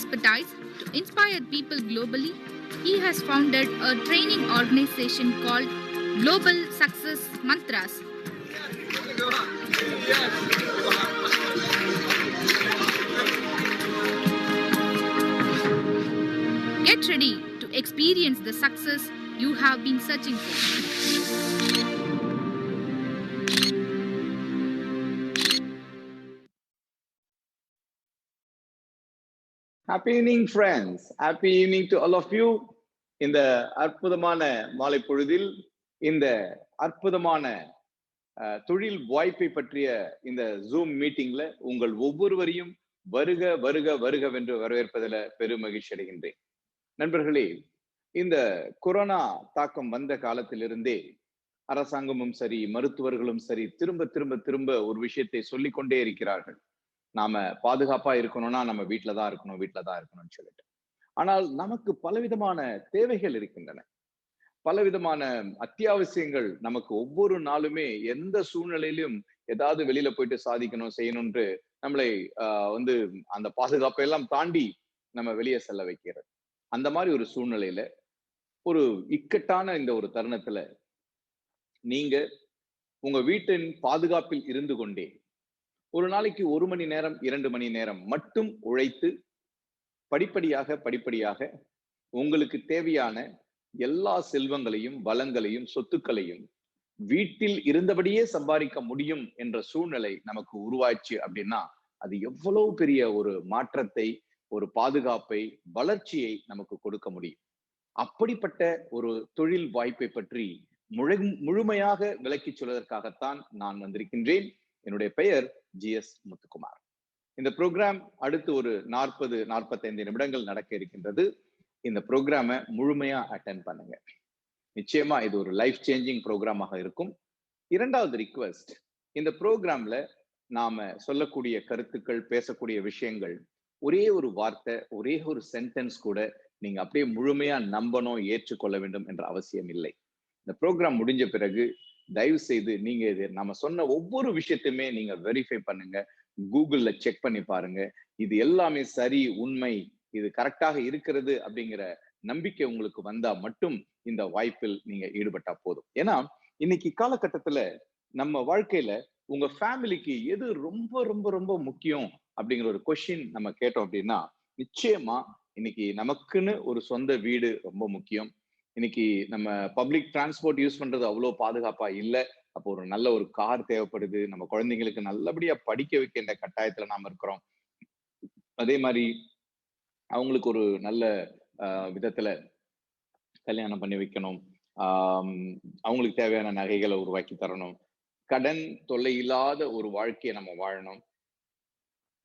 expertise to inspire people globally, he has founded a training organization called Global Success Mantras. Get ready to experience the success you have been searching for. Happy evening, friends. Happy evening to all of you. இந்த அற்புதமான மாலை பொழுதில் இந்த அற்புதமான தொழில் வாய்ப்பை பற்றிய இந்த ஜூம் மீட்டிங்ல உங்கள் ஒவ்வொருவரையும் வருக வருக வருகவென்று வரவேற்பதில் பெரும் மகிழ்ச்சி அடைகின்றேன். நண்பர்களே, இந்த கொரோனா தாக்கம் வந்த காலத்திலிருந்தே அரசாங்கமும் சரி, மருத்துவர்களும் சரி, திரும்ப திரும்ப திரும்ப ஒரு விஷயத்தை சொல்லிக்கொண்டே இருக்கிறார்கள். நாம பாதுகாப்பா இருக்கணும்னா நம்ம வீட்டுலதான் இருக்கணும்னு சொல்லிட்டு. ஆனால் நமக்கு பலவிதமான தேவைகள் இருக்கின்றன, பலவிதமான அத்தியாவசியங்கள். நமக்கு ஒவ்வொரு நாளுமே எந்த சூழ்நிலையிலும் ஏதாவது வெளியில போயிட்டு சாதிக்கணும், செய்யணும்ன்று நம்மளை அந்த பாதுகாப்பை எல்லாம் தாண்டி நம்ம வெளியே செல்ல வைக்கிறது. அந்த மாதிரி ஒரு சூழ்நிலையில, ஒரு இக்கட்டான இந்த ஒரு தருணத்துல நீங்க உங்க வீட்டின் பாதுகாப்பில் இருந்து கொண்டே ஒரு நாளைக்கு 1 மணி நேரம் 2 மணி நேரம் மட்டும் உழைத்து படிப்படியாக உங்களுக்கு தேவையான எல்லா செல்வங்களையும், வளங்களையும், சொத்துக்களையும் வீட்டில் இருந்தபடியே சம்பாதிக்க முடியும் என்ற சூழ்நிலை நமக்கு உருவாச்சு அப்படின்னா, அது எவ்வளவு பெரிய ஒரு மாற்றத்தை, ஒரு பாதுகாப்பை, வளர்ச்சியை நமக்கு கொடுக்க முடியும். அப்படிப்பட்ட ஒரு தொழில் வாய்ப்பை பற்றி முழுமையாக விளக்கி சொல்வதற்காகத்தான் நான் வந்திருக்கின்றேன். என்னுடைய பெயர் GS முத்துக்குமார். இந்த ப்ரோக்ராம் அடுத்து ஒரு 40-45 நிமிடங்கள் நடக்க இருக்கின்றது. இந்த ப்ரோக்ராமை முழுமையா அட்டென்ட் பண்ணுங்க. நிச்சயமா இது ஒரு லைஃப் சேஞ்சிங் ப்ரோக்ராமாக இருக்கும். இரண்டாவது ரிக்வெஸ்ட், இந்த ப்ரோக்ராம்ல நாம சொல்லக்கூடிய கருத்துக்கள், பேசக்கூடிய விஷயங்கள், ஒரே ஒரு வார்த்தை, ஒரே ஒரு சென்டென்ஸ் கூட நீங்க அப்படியே முழுமையா நம்பணும், ஏற்றுக்கொள்ள வேண்டும் என்ற அவசியம் இல்லை. இந்த ப்ரோக்ராம் முடிஞ்ச பிறகு தயவு செய்து நீங்க இது நம்ம சொன்ன ஒவ்வொரு விஷயத்தையுமே நீங்க வெரிஃபை பண்ணுங்க, கூகுள்ல செக் பண்ணி பாருங்க. இது எல்லாமே சரி, உண்மை, இது கரெக்டாக இருக்கிறது அப்படிங்கிற நம்பிக்கை உங்களுக்கு வந்தா மட்டும் இந்த வாய்ப்பில் நீங்க ஈடுபட்டா போதும். ஏன்னா இன்னைக்கு காலகட்டத்துல நம்ம வாழ்க்கையில உங்க ஃபேமிலிக்கு எது ரொம்ப ரொம்ப ரொம்ப முக்கியம் அப்படிங்கிற ஒரு கொஸ்டின் நம்ம கேட்டோம் அப்படின்னா, நிச்சயமா இன்னைக்கு நமக்குன்னு ஒரு சொந்த வீடு ரொம்ப முக்கியம். இன்னைக்கு நம்ம பப்ளிக் டிரான்ஸ்போர்ட் யூஸ் பண்றது அவ்வளவு பாதுகாப்பா இல்லை. அப்போ ஒரு நல்ல ஒரு கார் தேவைப்படுது. நம்ம குழந்தைங்களுக்கு நல்லபடியா படிக்க வைக்கின்ற கட்டாயத்துல நாம இருக்கிறோம். அதே மாதிரி அவங்களுக்கு ஒரு நல்ல விதத்துல கல்யாணம் பண்ணி வைக்கணும். அவங்களுக்கு தேவையான நகைகளை உருவாக்கி தரணும். கடன் தொல்லை இல்லாத ஒரு வாழ்க்கையை நம்ம வாழணும்.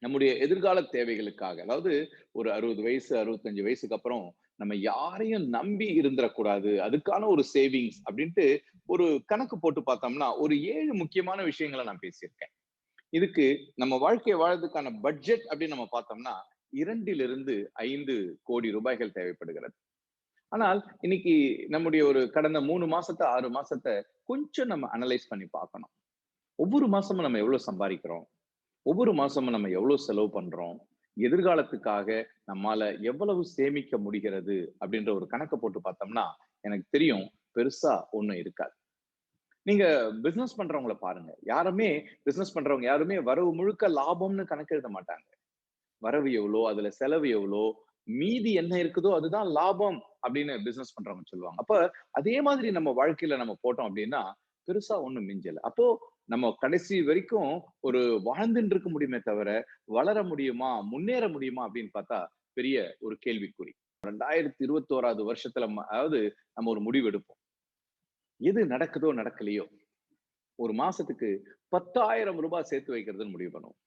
நம்முடைய எதிர்கால தேவைகளுக்காக, அதாவது ஒரு 60 வயசு 65 வயசுக்கு அப்புறம் நம்ம யாரையும் நம்பி இருந்துடக்கூடாது, அதுக்கான ஒரு சேவிங்ஸ் அப்படின்ட்டு ஒரு கணக்கு போட்டு பார்த்தோம்னா ஒரு 7 முக்கியமான விஷயங்களை நான் பேசியிருக்கேன். இதுக்கு நம்ம வாழ்க்கையை வாழ்றதுக்கான பட்ஜெட் அப்படின்னு நம்ம பார்த்தோம்னா 2-5 கோடி ரூபாய்கள் தேவைப்படுகிறது. ஆனால் இன்னைக்கு நம்முடைய ஒரு கடந்த 3 மாசத்தை 6 மாசத்தை கொஞ்சம் நம்ம அனலைஸ் பண்ணி பார்க்கணும். ஒவ்வொரு மாசமும் நம்ம எவ்வளவு சம்பாதிக்கிறோம், ஒவ்வொரு மாசமும் நம்ம எவ்வளவு செலவு பண்றோம், எதிர்காலத்துக்காக நம்மால எவ்வளவு சேமிக்க முடிகிறது அப்படின்ற ஒரு கணக்கை போட்டு பார்த்தோம்னா எனக்கு தெரியும் பெருசா ஒண்ணும் இருக்காது. நீங்க பிசினஸ் பண்றவங்கள பாருங்க, பிசினஸ் பண்றவங்க யாருமே வரவு முழுக்க லாபம்னு கணக்கு எழுத மாட்டாங்க. வரவு எவ்வளோ, அதுல செலவு எவ்வளோ, மீதி என்ன இருக்குதோ அதுதான் லாபம் அப்படின்னு பிசினஸ் பண்றவங்க சொல்லுவாங்க. அப்ப அதே மாதிரி நம்ம வாழ்க்கையில நம்ம போட்டோம் அப்படின்னா பெருசா ஒண்ணும் மிஞ்சல. அப்போ நம்ம கடைசி வரைக்கும் ஒரு வாழ்ந்துட்டு இருக்க முடியுமே தவிர வளர முடியுமா, முன்னேற முடியுமா அப்படின்னு பார்த்தா பெரிய ஒரு கேள்விக்குறி. 2021 வருஷத்துல அதாவது நம்ம ஒரு முடிவு எடுப்போம். எது நடக்குதோ நடக்கலையோ ஒரு மாசத்துக்கு 10,000 ரூபாய் சேர்த்து வைக்கிறதுன்னு முடிவு பண்ணுவோம்.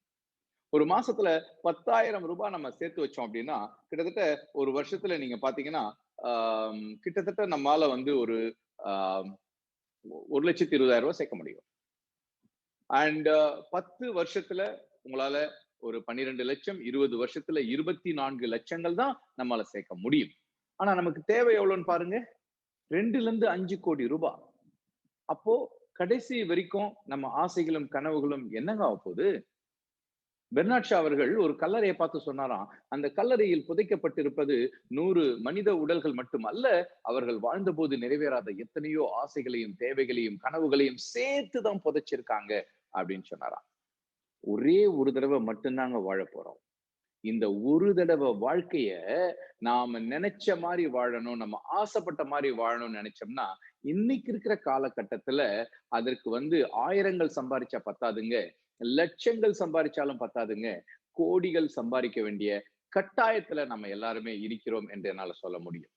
ஒரு மாசத்துல 10,000 ரூபாய் நம்ம சேர்த்து வச்சோம் அப்படின்னா கிட்டத்தட்ட ஒரு வருஷத்துல நீங்க பாத்தீங்கன்னா கிட்டத்தட்ட நம்மால ஒரு 1,20,000 ரூபாய் சேர்க்க முடியும். அண்ட் 10 வருஷத்துல உங்களால ஒரு 12 லட்சம், 20 வருஷத்துல 24 லட்சங்கள் தான் நம்மளால சேர்க்க முடியும். ஆனா நமக்கு தேவை எவ்வளவுன்னு பாருங்க, 2-5 கோடி ரூபாய். அப்போ கடைசி வரைக்கும் நம்ம ஆசைகளும் கனவுகளும் என்னங்க ஆக போகுது? பெர்னாட் ஷா அவர்கள் ஒரு கல்லறையை பார்த்து சொன்னாராம், அந்த கல்லறையில் புதைக்கப்பட்டிருப்பது 100 மனித உடல்கள் மட்டுமல்ல, அவர்கள் வாழ்ந்தபோது நிறைவேறாத எத்தனையோ ஆசைகளையும், தேவைகளையும், கனவுகளையும் சேர்த்து தான் புதைச்சிருக்காங்க அப்படின்னு சொன்னாராம். ஒரே ஒரு தடவை மட்டும்தாங்க வாழப் போறோம். இந்த ஒரு தடவை வாழ்க்கைய நாம நினைச்ச மாதிரி வாழணும், நம்ம ஆசைப்பட்ட மாதிரி வாழணும்னு நினைச்சோம்னா, இன்னைக்கு இருக்கிற காலகட்டத்துல அதற்கு ஆயிரங்கள் சம்பாரிச்சா பத்தாதுங்க, லட்சங்கள் சம்பாரிச்சாலும் பத்தாதுங்க, கோடிகள் சம்பாதிக்க வேண்டிய கட்டாயத்துல நம்ம எல்லாருமே இருக்கிறோம் என்று என்னால சொல்ல முடியும்.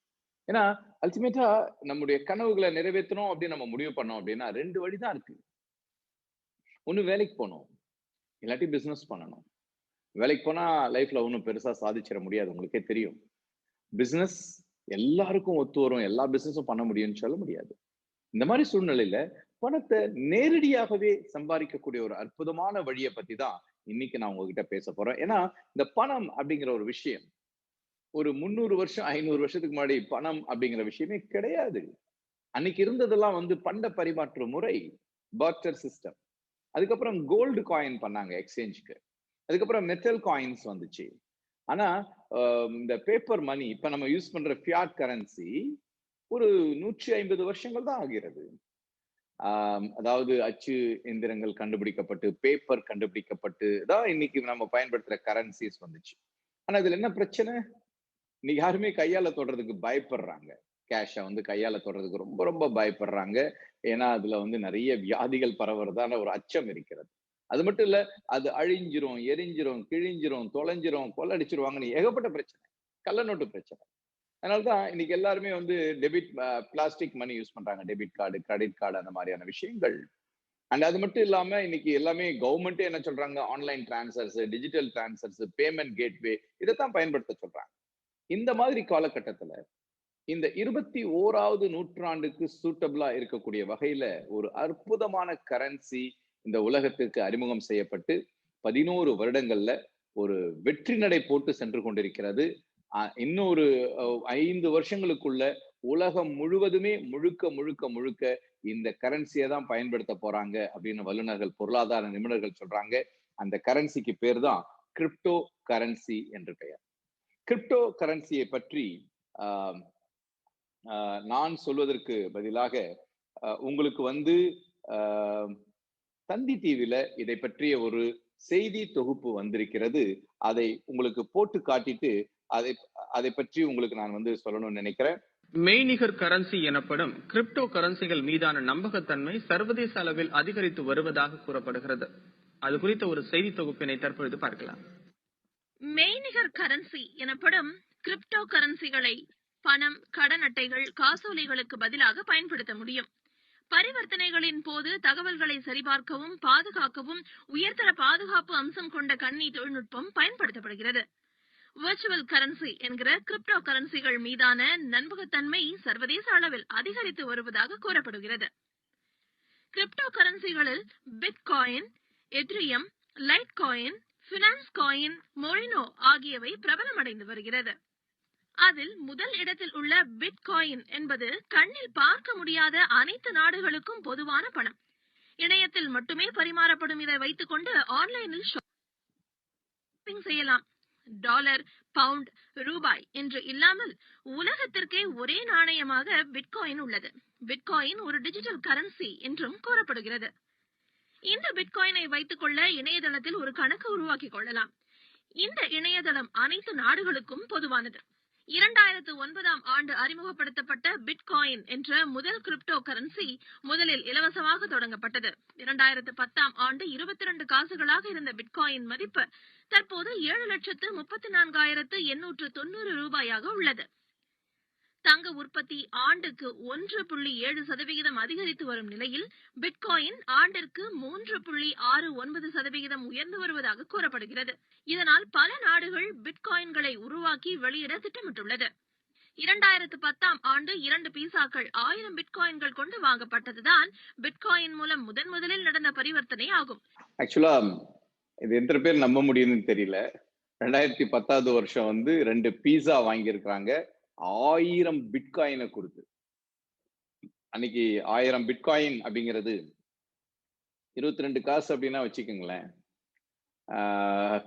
ஏன்னா அல்டிமேட்டா நம்முடைய கனவுகளை நிறைவேற்றணும் அப்படின்னு நம்ம முடிவு பண்ணோம் அப்படின்னா 2 வழிதான் இருக்கு. ஒண்ணு வேலைக்கு போகணும், இல்லாட்டி பிசினஸ் பண்ணணும். வேலைக்கு போனா லைஃப்ல ஒண்ணும் பெருசா சாதிச்சிட முடியாது, உங்களுக்கே தெரியும். பிசினஸ் எல்லாருக்கும் ஒத்து வரும், எல்லா பிசினஸும் பண்ண முடியும்னு சொல்ல முடியாது. இந்த மாதிரி சூழ்நிலையில பணத்தை நேரடியாகவே சம்பாதிக்கக்கூடிய ஒரு அற்புதமான வழியை பத்தி தான் இன்னைக்கு நான் உங்ககிட்ட பேச போறேன். ஏன்னா இந்த பணம் அப்படிங்கிற ஒரு விஷயம் ஒரு 300 வருஷம் 500 வருஷத்துக்கு முன்னாடி பணம் அப்படிங்கிற விஷயமே கிடையாது. அன்னைக்கு இருந்ததெல்லாம் பண்ட பரிமாற்ற முறை, பார்ட்டர் சிஸ்டம். அதுக்கப்புறம் கோல்டு காயின் பண்ணாங்க எக்ஸ்சேஞ்சுக்கு. அதுக்கப்புறம் மெட்டல் காயின்ஸ் வந்துச்சு. ஆனா இந்த பேப்பர் மணி இப்ப நம்ம யூஸ் பண்ற ஃபியாட் கரன்சி ஒரு 150 வருஷங்கள் தான் ஆகிறது. அதாவது அச்சு எந்திரங்கள் கண்டுபிடிக்கப்பட்டு, பேப்பர் கண்டுபிடிக்கப்பட்டு தான் இன்னைக்கு நம்ம பயன்படுத்துற கரன்சிஸ் வந்துச்சு. ஆனா இதுல என்ன பிரச்சனை? இன்னைக்கு யாருமே கையால தொடுறதுக்கு பயப்படுறாங்க. கேஷ கையால தொடுறதுக்கு ரொம்ப ரொம்ப பயப்படுறாங்க. ஏன்னா அதுல நிறைய வியாதிகள் பரவுறதான ஒரு அச்சம் இருக்கிறது. அது மட்டும் இல்ல, அது அழிஞ்சிரும், எரிஞ்சிரும், கிழிஞ்சிரும், தொலைஞ்சிரும், கொள்ளடிச்சிருவாங்கன்னு ஏகப்பட்ட பிரச்சனை. கள்ள நோட்டு பிரச்சனை. அதனாலதான் இன்னைக்கு எல்லாருமே டெபிட் பிளாஸ்டிக் மணி யூஸ் பண்றாங்க. டெபிட் கார்டு, கிரெடிட் கார்டு அந்த மாதிரியான விஷயங்கள். அண்ட் அது மட்டும் இல்லாம இன்னைக்கு எல்லாமே கவர்மெண்டே என்ன சொல்றாங்க, online transfers, digital transfers, payment gateway இதைத்தான் பயன்படுத்த சொல்றாங்க. இந்த மாதிரி காலகட்டத்துல இந்த 21வது நூற்றாண்டுக்கு சூட்டபிளா இருக்கக்கூடிய வகையில ஒரு அற்புதமான கரன்சி இந்த உலகத்திற்கு அறிமுகம் செய்யப்பட்டு 11 வருடங்கள்ல ஒரு வெற்றி நடை போட்டு சென்று கொண்டிருக்கிறது. இன்னொரு 5 வருஷங்களுக்குள்ள உலகம் முழுவதுமே முழுக்க முழுக்க முழுக்க இந்த கரன்சியை தான் பயன்படுத்த போறாங்க அப்படின்னு வல்லுநர்கள், பொருளாதார நிபுணர்கள் சொல்றாங்க. அந்த கரன்சிக்கு பேர் தான் கிரிப்டோ கரன்சி என்று பெயர். கிரிப்டோ கரன்சியை பற்றி நான் சொல்வதற்கு பதிலாக உங்களுக்கு தந்தி டிவில இதை பற்றிய ஒரு செய்தி தொகுப்பு வந்திருக்கிறது. அதை உங்களுக்கு போட்டு காட்டிட்டு அதை பற்றி உங்களுக்கு நான் சொல்லணும்னு நினைக்கிறேன். மெய்நிகர் கரன்சி எனப்படும் கிரிப்டோ கரன்சிகள் மீதான நம்பகத்தன்மை சர்வதேச அளவில் அதிகரித்து வருவதாக கூறப்படுகிறது. அது குறித்த ஒரு செய்தி தொகுப்பினை தற்பொழுது பார்க்கலாம். மெய்நிகர் கரன்சி எனப்படும் கிரிப்டோ கரன்சிகளை பணம், கடன் அட்டைகள், காசோலைகளுக்கு பதிலாக பயன்படுத்த முடியும். பரிவர்த்தனைகளின் போது தகவல்களை சரிபார்க்கவும் பாதுகாக்கவும் உயர்தர பாதுகாப்பு அம்சம் கொண்ட கணினி தொழில்நுட்பம் பயன்படுத்தப்படுகிறது. வர்ச்சுவல் கரன்சி என்கிற கிரிப்டோ கரன்சிகள் மீதான நம்பகத்தன்மை சர்வதேச அளவில் அதிகரித்து வருவதாக கூறப்படுகிறது. கிரிப்டோ கரன்சிகளில் bitcoin, Ethereum, Litecoin, Binance coin, Monero ஆகியவை பிரபலமடைந்து வருகிறது. அதில் முதல் இடத்தில் உள்ள பிட்காயின் என்பது கண்ணில் பார்க்க முடியாத அனைத்து நாடுகளுக்கும் பொதுவான பணம். இணையத்தில் மட்டுமே பரிமாறப்படும் இதை வைத்துக் கொண்டு ஆன்லைனில் ஷாப்பிங் செய்யலாம். டாலர், பவுண்ட், ரூபாய் என்று இல்லாமல் உலகத்திற்கே ஒரே நாணயமாக பிட்காயின் உள்ளது. பிட்காயின் ஒரு டிஜிட்டல் கரன்சி என்றும் கூறப்படுகிறது. இந்த பிட்காயினை வைத்துக் கொள்ள இணையதளத்தில் ஒரு கணக்கு உருவாக்கிக் கொள்ளலாம். இந்த இணையதளம் அனைத்து நாடுகளுக்கும் பொதுவானது. 2009ஆம் ஆண்டு அறிமுகப்படுத்தப்பட்ட பிட்காயின் என்ற முதல் கிரிப்டோ கரன்சி முதலில் இலவசமாக தொடங்கப்பட்டது. 2010ஆம் ஆண்டு 22 காசுகளாக இருந்த பிட்காயின் மதிப்பு தற்போது 7,34,890 ரூபாயாக உள்ளது. தங்க உற்பத்தி ஆண்டுக்கு 1.7% அதிகரித்து வரும் நிலையில் பிட்காயின் ஆண்டிற்கு 3.69% உயர்ந்து வருவதாக கூறப்படுகிறது. இதனால் பல நாடுகள் பிட்காயின்களை உருவாக்கி வெளியிட திட்டமிட்டுள்ளது. 2010ஆம் ஆண்டு 2 பீசாக்கள் 1000 பிட்காயின்கள் கொண்டு வாங்கப்பட்டதுதான் பிட்காயின் மூலம் முதலில் நடந்த பரிவர்த்தனை ஆகும். ஆக்சுவலா இது எத்தனை பேர் நம்ப முடியும்னு தெரியல. 2010வது வருஷம் 2 பீஸா வாங்கியிருக்கிறாங்க 1000 பிட்காயினை கொடுத்து. அன்னைக்கு 1000 பிட்காயின் அப்படிங்கிறது 22 காசு அப்படின்னா வச்சுக்கோங்களேன்.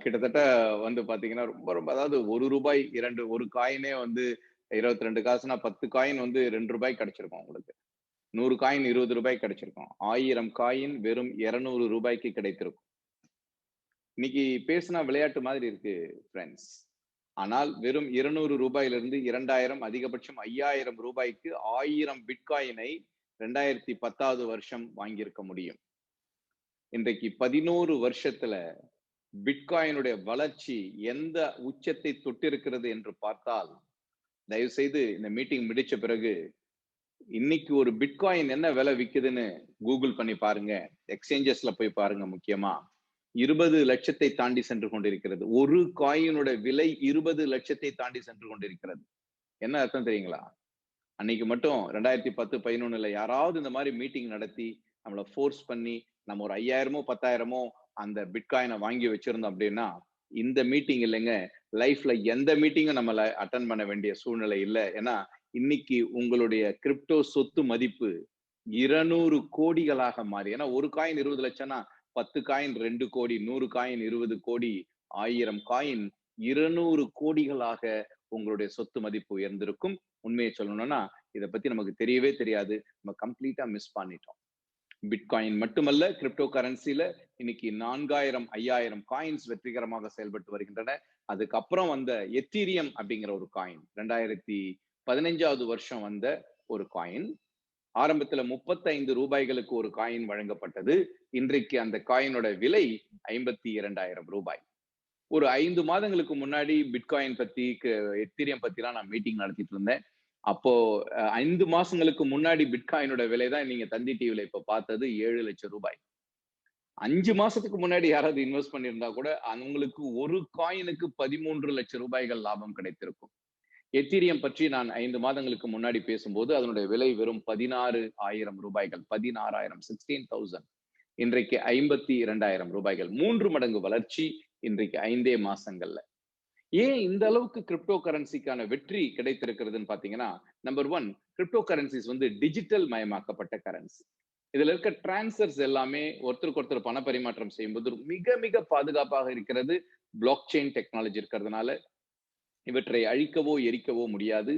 கிட்டத்தட்ட வந்து பாத்தீங்கன்னா ரொம்ப ரொம்ப அதாவது ₹1 2 ஒரு காயினே வந்து 22 காசுனா 10 காயின் வந்து ₹2 கிடைச்சிருக்கும் உங்களுக்கு. 100 காயின் ₹20 கிடைச்சிருக்கும். 1000 காயின் வெறும் ₹200 கிடைத்திருக்கும். இன்னைக்கு பேசினா விளையாட்டு மாதிரி இருக்கு ஃப்ரெண்ட்ஸ். ஆனால் வெறும் ₹200 2000 அதிகபட்சம் ₹5000 1000 பிட்காயினை 2010வது வருஷம் வாங்கியிருக்க முடியும். இன்றைக்கு 11 வருஷத்துல பிட்காயினுடைய வளர்ச்சி எந்த உச்சத்தை தொட்டிருக்கிறது என்று பார்த்தால், தயவு செய்து இந்த மீட்டிங் முடிச்ச பிறகு இன்னைக்கு ஒரு பிட்காயின் என்ன விலை விக்குதுன்னு கூகுள் பண்ணி பாருங்க. எக்ஸ்சேஞ்சஸ்ல போய் பாருங்க. முக்கியமா 20 லட்சத்தை தாண்டி சென்று கொண்டிருக்கிறது. ஒரு காயினோட விலை 20 லட்சத்தை தாண்டி சென்று கொண்டிருக்கிறது. என்ன அர்த்தம் தெரியுங்களா? அன்னைக்கு மட்டும் 2010, 11ல யாராவது இந்த மாதிரி மீட்டிங் நடத்தி நம்மள ஃபோர்ஸ் பண்ணி நம்ம ஒரு 5000மோ 10,000மோ அந்த பிட்காயினை வாங்கி வச்சிருந்தோம் அப்படின்னா இந்த மீட்டிங் இல்லைங்க, லைஃப்ல எந்த மீட்டிங்கும் நம்மள அட்டன் பண்ண வேண்டிய சூழ்நிலை இல்லை. ஏன்னா இன்னைக்கு உங்களுடைய கிரிப்டோ சொத்து மதிப்பு 200 கோடிகளாக மாறி, ஏன்னா ஒரு காயின் 20 லட்சம்னா 10 காயின் 2 கோடி, 100 காயின் 20 கோடி, 1000 காயின் 200 கோடிகளாக உங்களுடைய சொத்து மதிப்பு உயர்ந்திருக்கும். உண்மையை சொல்லணும்னா இதை பத்தி நமக்கு தெரியவே தெரியாது. நம்ம கம்ப்ளீட்டா மிஸ் பண்ணிட்டோம். பிட்காயின் மட்டுமல்ல, கிரிப்டோ கரன்சில இன்னைக்கு 4000 5000 காயின்ஸ் வெற்றிகரமாக செயல்பட்டு வருகின்றன. அதுக்கப்புறம் வந்த எத்தீரியம் அப்படிங்கிற ஒரு காயின் 2015வது வருஷம் வந்த ஒரு காயின். ஆரம்பத்துல ₹35 ஒரு காயின் வழங்கப்பட்டது. இன்றைக்கு அந்த காயினோட விலை ₹52,000. ஒரு 5 மாதங்களுக்கு முன்னாடி பிட்காயின் பத்தி எத்தீரியம் பத்திலாம் நான் மீட்டிங் நடத்திட்டு இருந்தேன். அப்போ 5 மாசங்களுக்கு முன்னாடி பிட்காயினோட விலை தான் நீங்க தந்தி டிவில இப்ப பார்த்தது ₹7 லட்சம். 5 மாசத்துக்கு முன்னாடி யாராவது இன்வெஸ்ட் பண்ணியிருந்தா கூட அவங்களுக்கு ஒரு காயினுக்கு ₹13 லட்சம் லாபம் கிடைத்திருக்கும். எத்தீரியம் பற்றி நான் 5 மாதங்களுக்கு முன்னாடி பேசும்போது அதனுடைய விலை வெறும் ₹16,000. 16,000 16,000. இன்றைக்கு ₹52,000. 3 மடங்கு வளர்ச்சி இன்றைக்கு 5 மாசங்கள்ல. ஏன் இந்த அளவுக்கு கிரிப்டோ கரன்சிக்கான வெற்றி கிடைத்திருக்கிறதுன்னு பாத்தீங்கன்னா, நம்பர் 1, கிரிப்டோ கரன்சிஸ் வந்து டிஜிட்டல் மயமாக்கப்பட்ட கரன்சி. இதுல இருக்க டிரான்ஸ்ஃபர்ஸ் எல்லாமே ஒருத்தருக்கு ஒருத்தர் பண பரிமாற்றம் செய்யும்போது மிக மிக பாதுகாப்பாக இருக்கிறது. பிளாக் செயின் டெக்னாலஜி இருக்கிறதுனால இவற்றை அழிக்கவோ எரிக்கவோ முடியாது.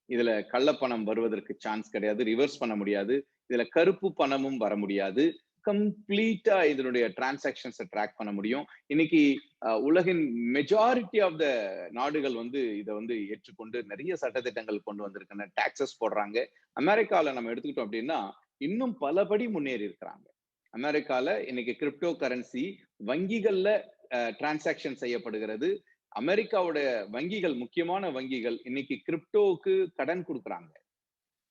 இதுல கள்ளப்பணம் வருவதற்கு சான்ஸ் கிடையாது. ரிவர்ஸ் பண்ண முடியாது. இதுல கருப்பு பணமும் வர முடியாது. கம்ப்ளீட்டா இதனுடைய டிரான்சாக்ஷன்ஸை ட்ராக் பண்ண முடியும். இன்னைக்கு உலகின் மெஜாரிட்டி ஆஃப் த நாடுகள் வந்து இதை வந்து ஏற்றுக்கொண்டு நிறைய சட்டத்திட்டங்கள் கொண்டு வந்திருக்கின்றன. டாக்ஸஸ் போடுறாங்க. அமெரிக்கால நம்ம எடுத்துக்கிட்டோம் அப்படின்னா இன்னும் பலபடி முன்னேறி இருக்கிறாங்க. அமெரிக்கால இன்னைக்கு கிரிப்டோ கரன்சி வங்கிகள்ல டிரான்சாக்ஷன் செய்யப்படுகிறது. அமெரிக்காவோட வங்கிகள், முக்கியமான வங்கிகள் இன்னைக்கு கிரிப்டோவுக்கு கடன் கொடுக்குறாங்க.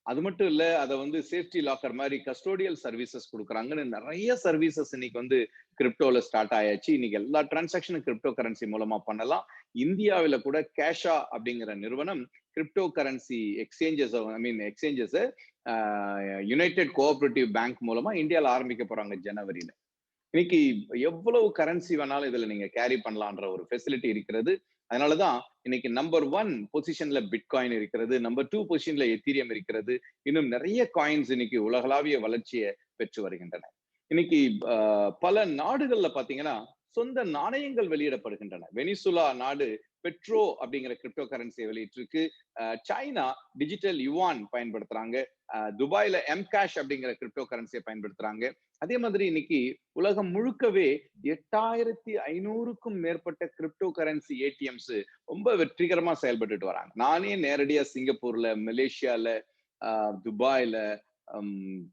அது மட்டும் இல்ல, அதை வந்து சேஃப்டி லாக்கர் மாதிரி கஸ்டோடியல் சர்வீசஸ் கொடுக்குறாங்கன்னு நிறைய சர்வீசஸ் இன்னைக்கு வந்து கிரிப்டோல ஸ்டார்ட் ஆயாச்சு. இன்னைக்கு எல்லா டிரான்சாக்ஷனும் கிரிப்டோ கரன்சி மூலமா பண்ணலாம். இந்தியாவில கூட கேஷா அப்படிங்கிற நிறுவனம் crypto currency exchanges United cooperative bank மூலமா இந்தியாவில் ஆரம்பிக்க போறாங்க ஜனவரியில. இன்னைக்கு எவ்வளவு கரன்சி வேணாலும் இதுல நீங்க கேரி பண்ணலான்ற ஒரு ஃபெசிலிட்டி இருக்கிறது. அதனாலதான் இன்னைக்கு நம்பர் 1 பொசிஷன்ல பிட்காயின் இருக்கிறது. நம்பர் 2 பொசிஷன்ல எத்தீரியம் இருக்கிறது. இன்னும் நிறைய காயின்ஸ் இன்னைக்கு உலகளாவிய வளர்ச்சியை பெற்று வருகின்றன. இன்னைக்கு பல நாடுகள்ல பாத்தீங்கன்னா சொந்த நாணயங்கள் வெளியிடப்படுகின்றன. வெனிசுலா நாடு பெட்ரோ அப்படிங்கிற கிரிப்டோ கரன்சியை வெளியிட்டிருக்கு. சைனா டிஜிட்டல் யுவான் பயன்படுத்துறாங்க. துபாயில எம்கேஷ் அப்படிங்கிற கிரிப்டோ கரன்சியை பயன்படுத்துறாங்க. அதே மாதிரி இன்னைக்கு உலகம் முழுக்கவே 8500க்கும் மேற்பட்ட கிரிப்டோ கரன்சி ஏடிஎம்ஸ் ரொம்ப வெற்றிகரமா செயல்பட்டுட்டு வராங்க. நானே நேரடியா சிங்கப்பூர்ல, மலேசியால, துபாயில,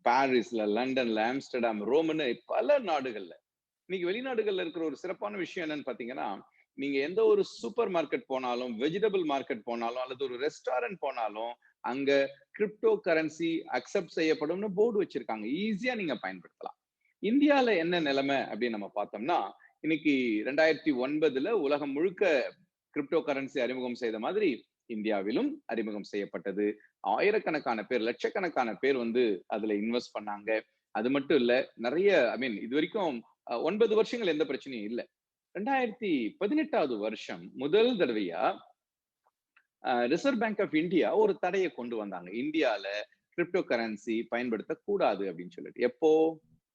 பாரிஸ்ல, லண்டன்ல, ஆம்ஸ்டர்டாம், ரோம்னு பல நாடுகள்ல இன்னைக்கு வெளிநாடுகள்ல இருக்கிற ஒரு சிறப்பான விஷயம் என்னன்னு பாத்தீங்கன்னா, நீங்க எந்த ஒரு சூப்பர் மார்க்கெட் போனாலும், வெஜிடபிள் மார்க்கெட் போனாலும், அல்லது ஒரு ரெஸ்டாரண்ட் போனாலும் அங்க கிரிப்டோ கரன்சி அக்செப்ட் செய்யப்படும்னு போர்டு வச்சிருக்காங்க. ஈஸியா நீங்க பயன்படுத்தலாம். இந்தியால என்ன நிலைமை அப்படின்னு நம்ம பார்த்தோம்னா, இன்னைக்கு 2009ல உலகம் முழுக்க கிரிப்டோ கரன்சி அறிமுகம் செய்த மாதிரி இந்தியாவிலும் அறிமுகம் செய்யப்பட்டது. ஆயிரக்கணக்கான பேர், லட்சக்கணக்கான பேர் வந்து அதுல இன்வெஸ்ட் பண்ணாங்க. அது மட்டும் இல்ல, நிறைய இது வரைக்கும் 9 வருஷங்கள் எந்த பிரச்சனையும் இல்லை. 2018வது வருஷம் முதல் தடவையா ரிசர்வ் பேங்க் ஆஃப் இந்தியா ஒரு தடையை கொண்டு வந்தாங்க. இந்தியால கிரிப்டோ கரன்சி பயன்படுத்த கூடாது அப்படின்னு சொல்லிட்டு. எப்போ?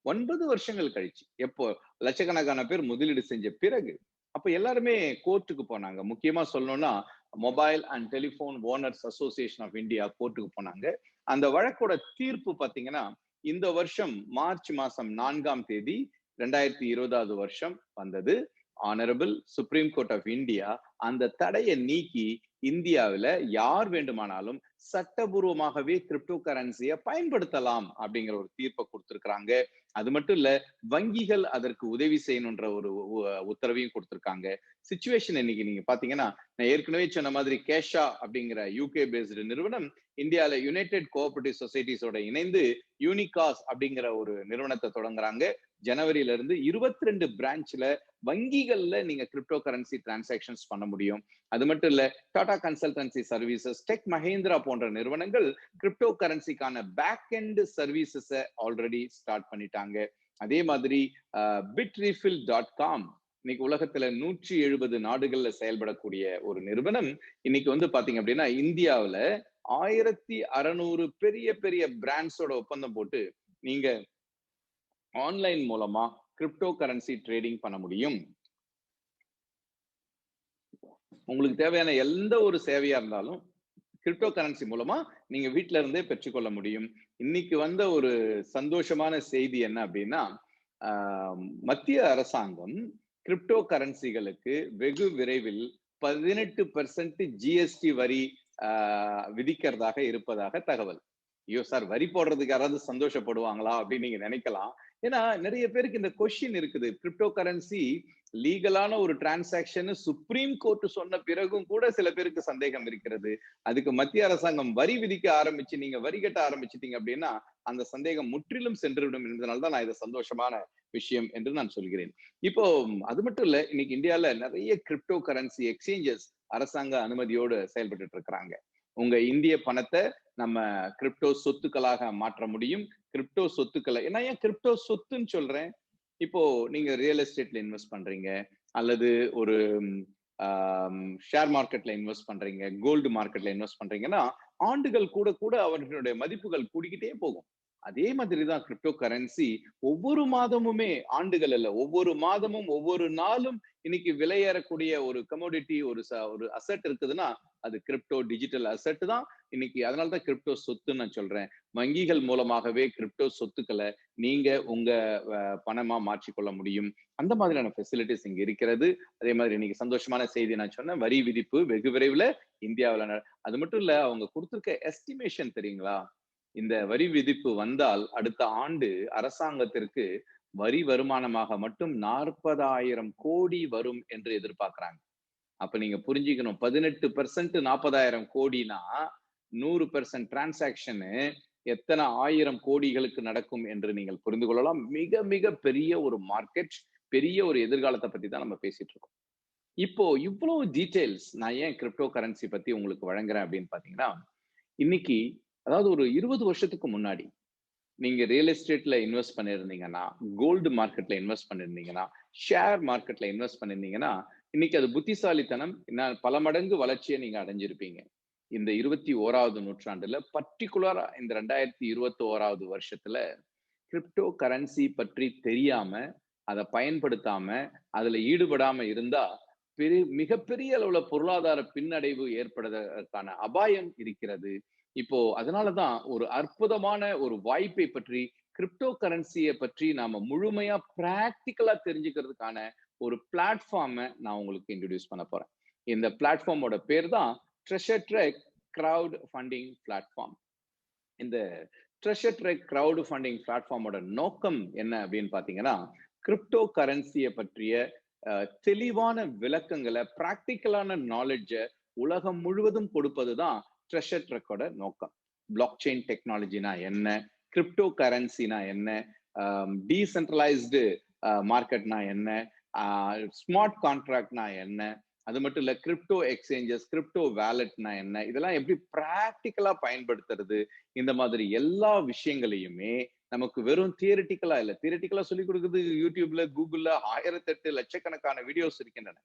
9 வருஷங்கள் கழிச்சு, எப்போ லட்சக்கணக்கான பேர் முதலீடு செஞ்ச பிறகு. அப்ப எல்லாருமே கோர்ட்டுக்கு போனாங்க. முக்கியமா சொல்லணும்னா mobile and telephone owners association of India கோர்ட்டுக்கு போனாங்க. அந்த வழக்கோட தீர்ப்பு பாத்தீங்கன்னா இந்த வருஷம் மார்ச் மாசம் 4ஆம் தேதி 2020 வருஷம் வந்தது. Honourable supreme court of India அந்த தடையை நீக்கி இந்தியாவில யார் வேண்டுமானாலும் சட்டபூர்வமாகவே கிரிப்டோ கரன்சியை பயன்படுத்தலாம் அப்படிங்கிற ஒரு தீர்ப்பை கொடுத்திருக்கிறாங்க. அது மட்டும் இல்ல, வங்கிகள் அதற்கு உதவி செய்யணுன்ற ஒரு உத்தரவையும் கொடுத்திருக்காங்க. சிச்சுவேஷன் இன்னைக்கு நீங்க பாத்தீங்கன்னா, நான் ஏற்கனவே சொன்ன மாதிரி கேஷா அப்படிங்கிற யூகே பேஸ்டு நிறுவனம் இந்தியால யுனைடெட் கோஆபரேட்டிவ் சொசைட்டிஸோட இணைந்து யூனிகாஸ் அப்படிங்கிற ஒரு நிறுவனத்தை தொடங்குறாங்க. ஜனவரியில இருந்து 22 பிரான்ச்ல வங்கிகள்ல நீங்க கிரிப்டோ கரன்சி டிரான்சாக்ஷன்ஸ் பண்ண முடியும். அது மட்டும் இல்ல, Tata consultancy services, tech Mahindra போன்ற நிறுவனங்கள் கிரிப்டோ கரன்சிக்கான back end services already start பண்ணிட்டாங்க. அதே மாதிரி bitrefil.com இன்னைக்கு உலகத்துல 170 நாடுகள்ல செயல்படக்கூடிய ஒரு நிறுவனம். இன்னைக்கு வந்து பாத்தீங்க அப்படின்னா இந்தியாவில 1600 பெரிய பெரிய பிராண்ட்ஸோட ஒப்பந்தம் போட்டு நீங்க ஆன்லைன் மூலமா கிரிப்டோ கரன்சி ட்ரேடிங் பண்ண முடியும். உங்களுக்கு தேவையான எந்த ஒரு சேவையா இருந்தாலும் கிரிப்டோ கரன்சி மூலமா நீங்க வீட்ல இருந்தே பெற்றுக்கொள்ள முடியும். இன்னைக்கு வந்த ஒரு சந்தோஷமான செய்தி என்ன அப்படின்னா, மத்திய அரசாங்கம் கிரிப்டோ கரன்சிகளுக்கு வெகு விரைவில் 18% ஜிஎஸ்டி வரி விதிக்கிறதாக இருப்பதாக தகவல். ஐயோ சார், வரி போடுறதுக்கு யாராவது சந்தோஷப்படுவாங்களா அப்படின்னு நீங்க நினைக்கலாம். ஏன்னா நிறைய பேருக்கு இந்த கொஸ்டின் இருக்குது. கிரிப்டோ கரன்சி லீகலான ஒரு டிரான்சாக்ஷன் சுப்ரீம் கோர்ட் சொன்ன பிறகும் கூட சில பேருக்கு சந்தேகம் இருக்கிறது. அதுக்கு மத்திய அரசாங்கம் வரி விதிக்க ஆரம்பிச்சு நீங்க வரி கட்ட ஆரம்பிச்சிட்டீங்க அப்படின்னா அந்த சந்தேகம் முற்றிலும் சென்றுவிடும் என்பதனால்தான் நான் இதை சந்தோஷமான விஷயம் என்று நான் சொல்கிறேன். இப்போ அது மட்டும் இல்ல, இன்னைக்கு இந்தியால நிறைய கிரிப்டோ கரன்சி எக்ஸ்சேஞ்சஸ் அரசாங்க அனுமதியோடு செயல்பட்டு இருக்கிறாங்க. உங்க இந்திய பணத்தை நம்ம கிரிப்டோ சொத்துக்களாக மாற்ற முடியும். கிரிப்டோ சொத்துக்களை, ஏன்னா ஏன் கிரிப்டோ சொத்துன்னு சொல்றேன்? இப்போ நீங்க ரியல் எஸ்டேட்ல இன்வெஸ்ட் பண்றீங்க, அல்லது ஒரு ஷேர் மார்க்கெட்ல இன்வெஸ்ட் பண்றீங்க, கோல்டு மார்க்கெட்ல இன்வெஸ்ட் பண்றீங்கன்னா ஆண்டுகள் கூட கூட அவர்களுடைய மதிப்புகள் கூடிக்கிட்டே போகும். அதே மாதிரிதான் கிரிப்டோ கரன்சி ஒவ்வொரு மாதமுமே, ஆண்டுகள் அல்ல, ஒவ்வொரு மாதமும் ஒவ்வொரு நாளும் இன்னைக்கு விலையேறக்கூடிய ஒரு கமோடிட்டி, ஒரு அசெட் இருக்குதுன்னா அது கிரிப்டோ டிஜிட்டல் அசெட் தான் இன்னைக்கு. அதனாலதான் கிரிப்டோ சொத்துன்னு நான் சொல்றேன். வங்கிகள் மூலமாகவே கிரிப்டோ சொத்துக்களை நீங்க உங்க பணமா மாற்றிக்கொள்ள முடியும். அந்த மாதிரியான ஃபெசிலிட்டிஸ் இங்க இருக்கிறது. அதே மாதிரி இன்னைக்கு சந்தோஷமான செய்தி நான் சொன்னேன், வரி விதிப்பு வெகு விரைவில் இந்தியாவில். அது மட்டும் இல்ல, அவங்க கொடுத்திருக்க எஸ்டிமேஷன் தெரியுங்களா? இந்த வரி விதிப்பு வந்தால் அடுத்த ஆண்டு அரசாங்கத்திற்கு வரி வருமானமாக மட்டும் 40,000 கோடி வரும் என்று எதிர்பார்க்கிறாங்க. அப்ப நீங்க புரிஞ்சுக்கணும், 18% 40,000 கோடினா 100% டிரான்சாக்ஷனு எத்தனை 1000 கோடிகளுக்கு நடக்கும் என்று நீங்கள் புரிந்து கொள்ளலாம். மிக மிக பெரிய ஒரு மார்க்கெட், பெரிய ஒரு எதிர்காலத்தை பத்தி தான் நம்ம பேசிட்டு இருக்கோம். இப்போ இவ்வளவு டீடைல்ஸ் நான் ஏன் கிரிப்டோ கரன்சி பத்தி உங்களுக்கு வழங்குறேன் அப்படின்னு பாத்தீங்கன்னா, இன்னைக்கு அதாவது ஒரு 20 வருஷத்துக்கு முன்னாடி நீங்க ரியல் எஸ்டேட்ல இன்வெஸ்ட் பண்ணிருந்தீங்கன்னா, கோல்டு மார்க்கெட்ல இன்வெஸ்ட் பண்ணிருந்தீங்கன்னா, ஷேர் மார்க்கெட்ல இன்வெஸ்ட் பண்ணிருந்தீங்கன்னா, இன்னைக்கு அது புத்திசாலித்தனம், பல மடங்கு வளர்ச்சியை நீங்க அடைஞ்சிருப்பீங்க. இந்த 21வது நூற்றாண்டுல, பர்டிகுலரா இந்த 2021வது வருஷத்துல கிரிப்டோ கரன்சி பற்றி தெரியாம, அதை பயன்படுத்தாம, அதுல ஈடுபடாம இருந்தா மிகப்பெரிய அளவுல பொருளாதார பின்னடைவு ஏற்படுவதற்கான அபாயம் இருக்கிறது. இப்போ அதனாலதான் ஒரு அற்புதமான ஒரு வாய்ப்பை பற்றி, கிரிப்டோ கரன்சியை பற்றி நாம முழுமையா பிராக்டிக்கலா தெரிஞ்சுக்கிறதுக்கான ஒரு பிளாட்ஃபார்மை நான் உங்களுக்கு இன்ட்ரோடியூஸ் பண்ண போறேன். இந்த பிளாட்ஃபார்மோட பேர் தான் Treasure Trek crowd funding platform. இந்த ட்ரெஷர் ட்ரெக் கிரவுட் ஃபண்டிங் பிளாட்ஃபார்மோட நோக்கம் என்ன அப்படின்னு பாத்தீங்கன்னா, கிரிப்டோ கரன்சியை பற்றிய தெளிவான விளக்கங்களை, பிராக்டிக்கலான நாலேஜை உலகம் முழுவதும் கொடுப்பதுதான் ட்ரெஷர் ட்ரெக்கோட நோக்கம். பிளாக் செயின் டெக்னாலஜினா என்ன, கிரிப்டோ கரன்சினா என்ன, டீசென்ட்ரலைஸ்டு மார்க்கெட்னா என்ன, ஸ்மார்ட் கான்ட்ராக்ட்னா என்ன, அது மட்டும் இல்ல கிரிப்டோ எக்ஸ்சேஞ்சஸ், கிரிப்டோ வேலட்னா என்ன, இதெல்லாம் எப்படி பிராக்டிக்கலா பயன்படுத்துறது, இந்த மாதிரி எல்லா விஷயங்களையுமே நமக்கு வெறும் தியரிட்டிக்கலா இல்ல, தியரிட்டிக்கலா சொல்லிக் கொடுக்குறது யூடியூப்ல, கூகுள்ல 1008 லட்சக்கணக்கான வீடியோஸ் இருக்கின்றன.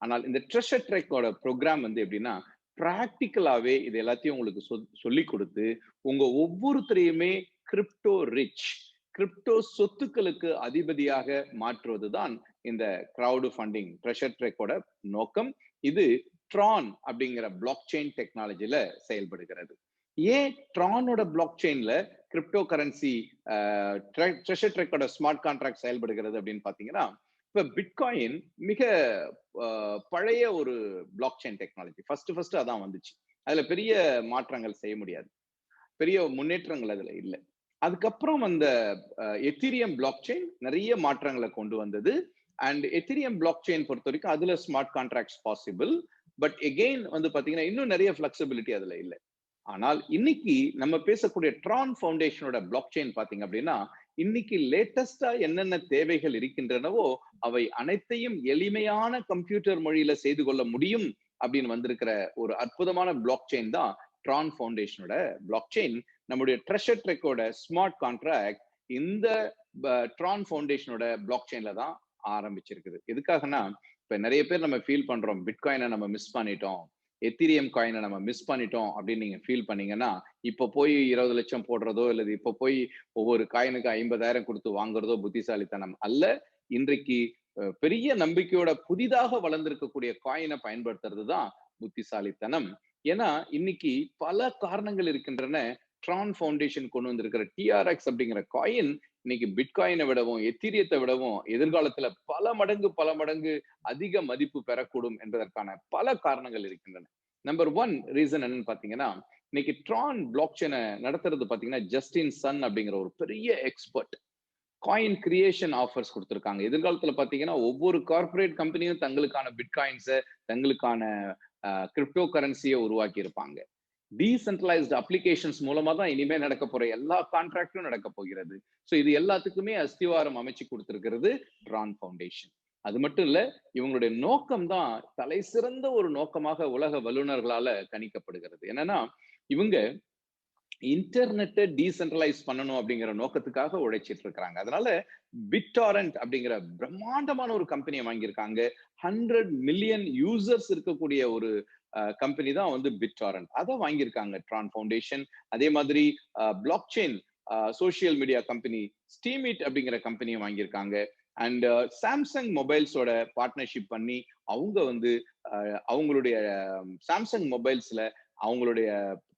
ஆனால் இந்த ட்ரெஷர் ட்ரெக்கோட ப்ரோக்ராம் வந்து எப்படின்னா, பிராக்டிக்கலாவே இது எல்லாத்தையும் உங்களுக்கு சொல்லி கொடுத்து உங்க ஒவ்வொருத்தரையுமே கிரிப்டோ ரிச், கிரிப்டோ சொத்துக்களுக்கு அதிபதியாக மாற்றுவதுதான் இந்த கிரவுட் ஃபண்டிங் ட்ரெஷர் ட்ரெக்கோட நோக்கம். இது ட்ரான் அப்படிங்கிற பிளாக் செயின் டெக்னாலஜில செயல்படுகிறது. ஏன் ட்ரானோட பிளாக் செயின்ல கிரிப்டோ கரன்சி ட்ரெஷர் ட்ரெக்கோட ஸ்மார்ட் கான்ட்ராக்ட் செயல்படுகிறது அப்படின்னு பாத்தீங்கன்னா, இப்ப பிட்காயின் மிக பழைய ஒரு பிளாக் செயின் டெக்னாலஜி. ஃபர்ஸ்ட் அதான் வந்துச்சு. அதுல பெரிய மாற்றங்கள் செய்ய முடியாது, பெரிய முன்னேற்றங்கள் அதுல இல்லை. அதுக்கப்புறம் அந்த எத்தீரியம் பிளாக் செயின் நிறைய மாற்றங்களை கொண்டு வந்தது. அண்ட் எத்தீரியம் பிளாக் செயின் பொறுத்த வரைக்கும் அதுல smart contracts possible. But again வந்து பாத்தீங்கன்னா இன்னும் நிறைய பிளெக்சிபிலிட்டி அதுல இல்லை. ஆனால் இன்னைக்கு நம்ம பேசக்கூடிய ட்ரான் ஃபவுண்டேஷனோட பிளாக் செயின் பாத்தீங்க அப்படின்னா, இன்னைக்கு லேட்டஸ்டா என்னென்ன தேவைகள் இருக்கின்றனவோ அவை அனைத்தையும் எளிமையான கம்ப்யூட்டர் மொழியில செய்து கொள்ள முடியும் அப்படின்னு வந்திருக்கிற ஒரு அற்புதமான பிளாக் செயின் தான் ட்ரான் ஃபவுண்டேஷனோட பிளாக் செயின். நம்முடைய ட்ரெஷர் ட்ரெக்கோட ஸ்மார்ட் கான்ட்ராக்ட் இந்த ட்ரான் ஃபவுண்டேஷனோட பிளாக் செயின்ல தான் ஆரம்பிச்சிருக்குது. எதுக்காகனா, இப்ப நிறைய பேர் நம்ம ஃபீல் பண்றோம் பிட்காயினை நம்ம மிஸ் பண்ணிட்டோம், எத்தீரியம் காயினை நம்ம மிஸ் பண்ணிட்டோம் அப்படின்னு நீங்க ஃபீல் பண்ணீங்கன்னா, இப்ப போய் 20 லட்சம் போடுறதோ அல்லது இப்ப போய் ஒவ்வொரு காயினுக்கு 50,000 கொடுத்து வாங்குறதோ புத்திசாலித்தனம் அல்ல. இன்றைக்கு பெரிய நம்பிக்கையோட புதிதாக வளர்ந்திருக்கக்கூடிய காயினை பயன்படுத்துறது தான் புத்திசாலித்தனம். ஏன்னா இன்னைக்கு பல காரணங்கள் இருக்கின்றன. ட்ரான் ஃபவுண்டேஷன் கொண்டு வந்திருக்கிற டிஆர்எக்ஸ் அப்படிங்கிற காயின் இன்னைக்கு பிட்காயினை விடவும் எத்தீரியத்தை விடவும் எதிர்காலத்துல பல மடங்கு அதிக மதிப்பு பெறக்கூடும் என்பதற்கான பல காரணங்கள் இருக்கின்றன. நம்பர் 1 ரீசன் என்னன்னு பாத்தீங்கன்னா, இன்னைக்கு ட்ரான் பிளாக் செயினை நடத்துறது பாத்தீங்கன்னா ஜஸ்டின் சன் அப்படிங்கிற ஒரு பெரிய எக்ஸ்பர்ட். காயின் கிரியேஷன் ஆஃபர்ஸ் கொடுத்திருக்காங்க. எதிர்காலத்துல பாத்தீங்கன்னா ஒவ்வொரு கார்பரேட் கம்பெனியும் தங்களுக்கான பிட்காயின்ஸை தங்களுக்கான கிரிப்டோ கரன்சியை உருவாக்கி இருப்பாங்க. டீசென்ட்ரலைஸ்டு அப்ளிகேஷன்ஸ் மூலமா தான் இனிமே நடக்க போற எல்லா கான்ட்ராக்டும் நடக்க போகிறது. ஸோ இது எல்லாத்துக்குமே அஸ்திவாரம் அமைச்சு கொடுத்திருக்கிறது ட்ரான் ஃபவுண்டேஷன். அது மட்டும் இல்ல, இவங்களுடைய நோக்கம் தான் தலை சிறந்த ஒரு நோக்கமாக உலக வல்லுநர்களால கணிக்கப்படுகிறது. என்னன்னா, இவங்க இன்டர்நெட்டை டீசென்ட்ரலைஸ் பண்ணணும் அப்படிங்கிற நோக்கத்துக்காக உழைச்சிட்டு இருக்கிறாங்க. அதனால பிட்டாரண்ட் அப்படிங்கிற பிரம்மாண்டமான ஒரு கம்பெனியை வாங்கியிருக்காங்க. 100 மில்லியன் யூசர்ஸ் இருக்கக்கூடிய ஒரு கம்பெனி தான் வந்து பிட்டாரண்ட். அதை வாங்கியிருக்காங்க ட்ரான் ஃபவுண்டேஷன். அதே மாதிரி block chain social media company Steemit அப்படிங்கிற கம்பெனியை வாங்கியிருக்காங்க. அண்ட் சாம்சங் மொபைல்ஸோட பார்ட்னர்ஷிப் பண்ணி அவங்க வந்து அவங்களுடைய சாம்சங் மொபைல்ஸ்ல அவங்களுடைய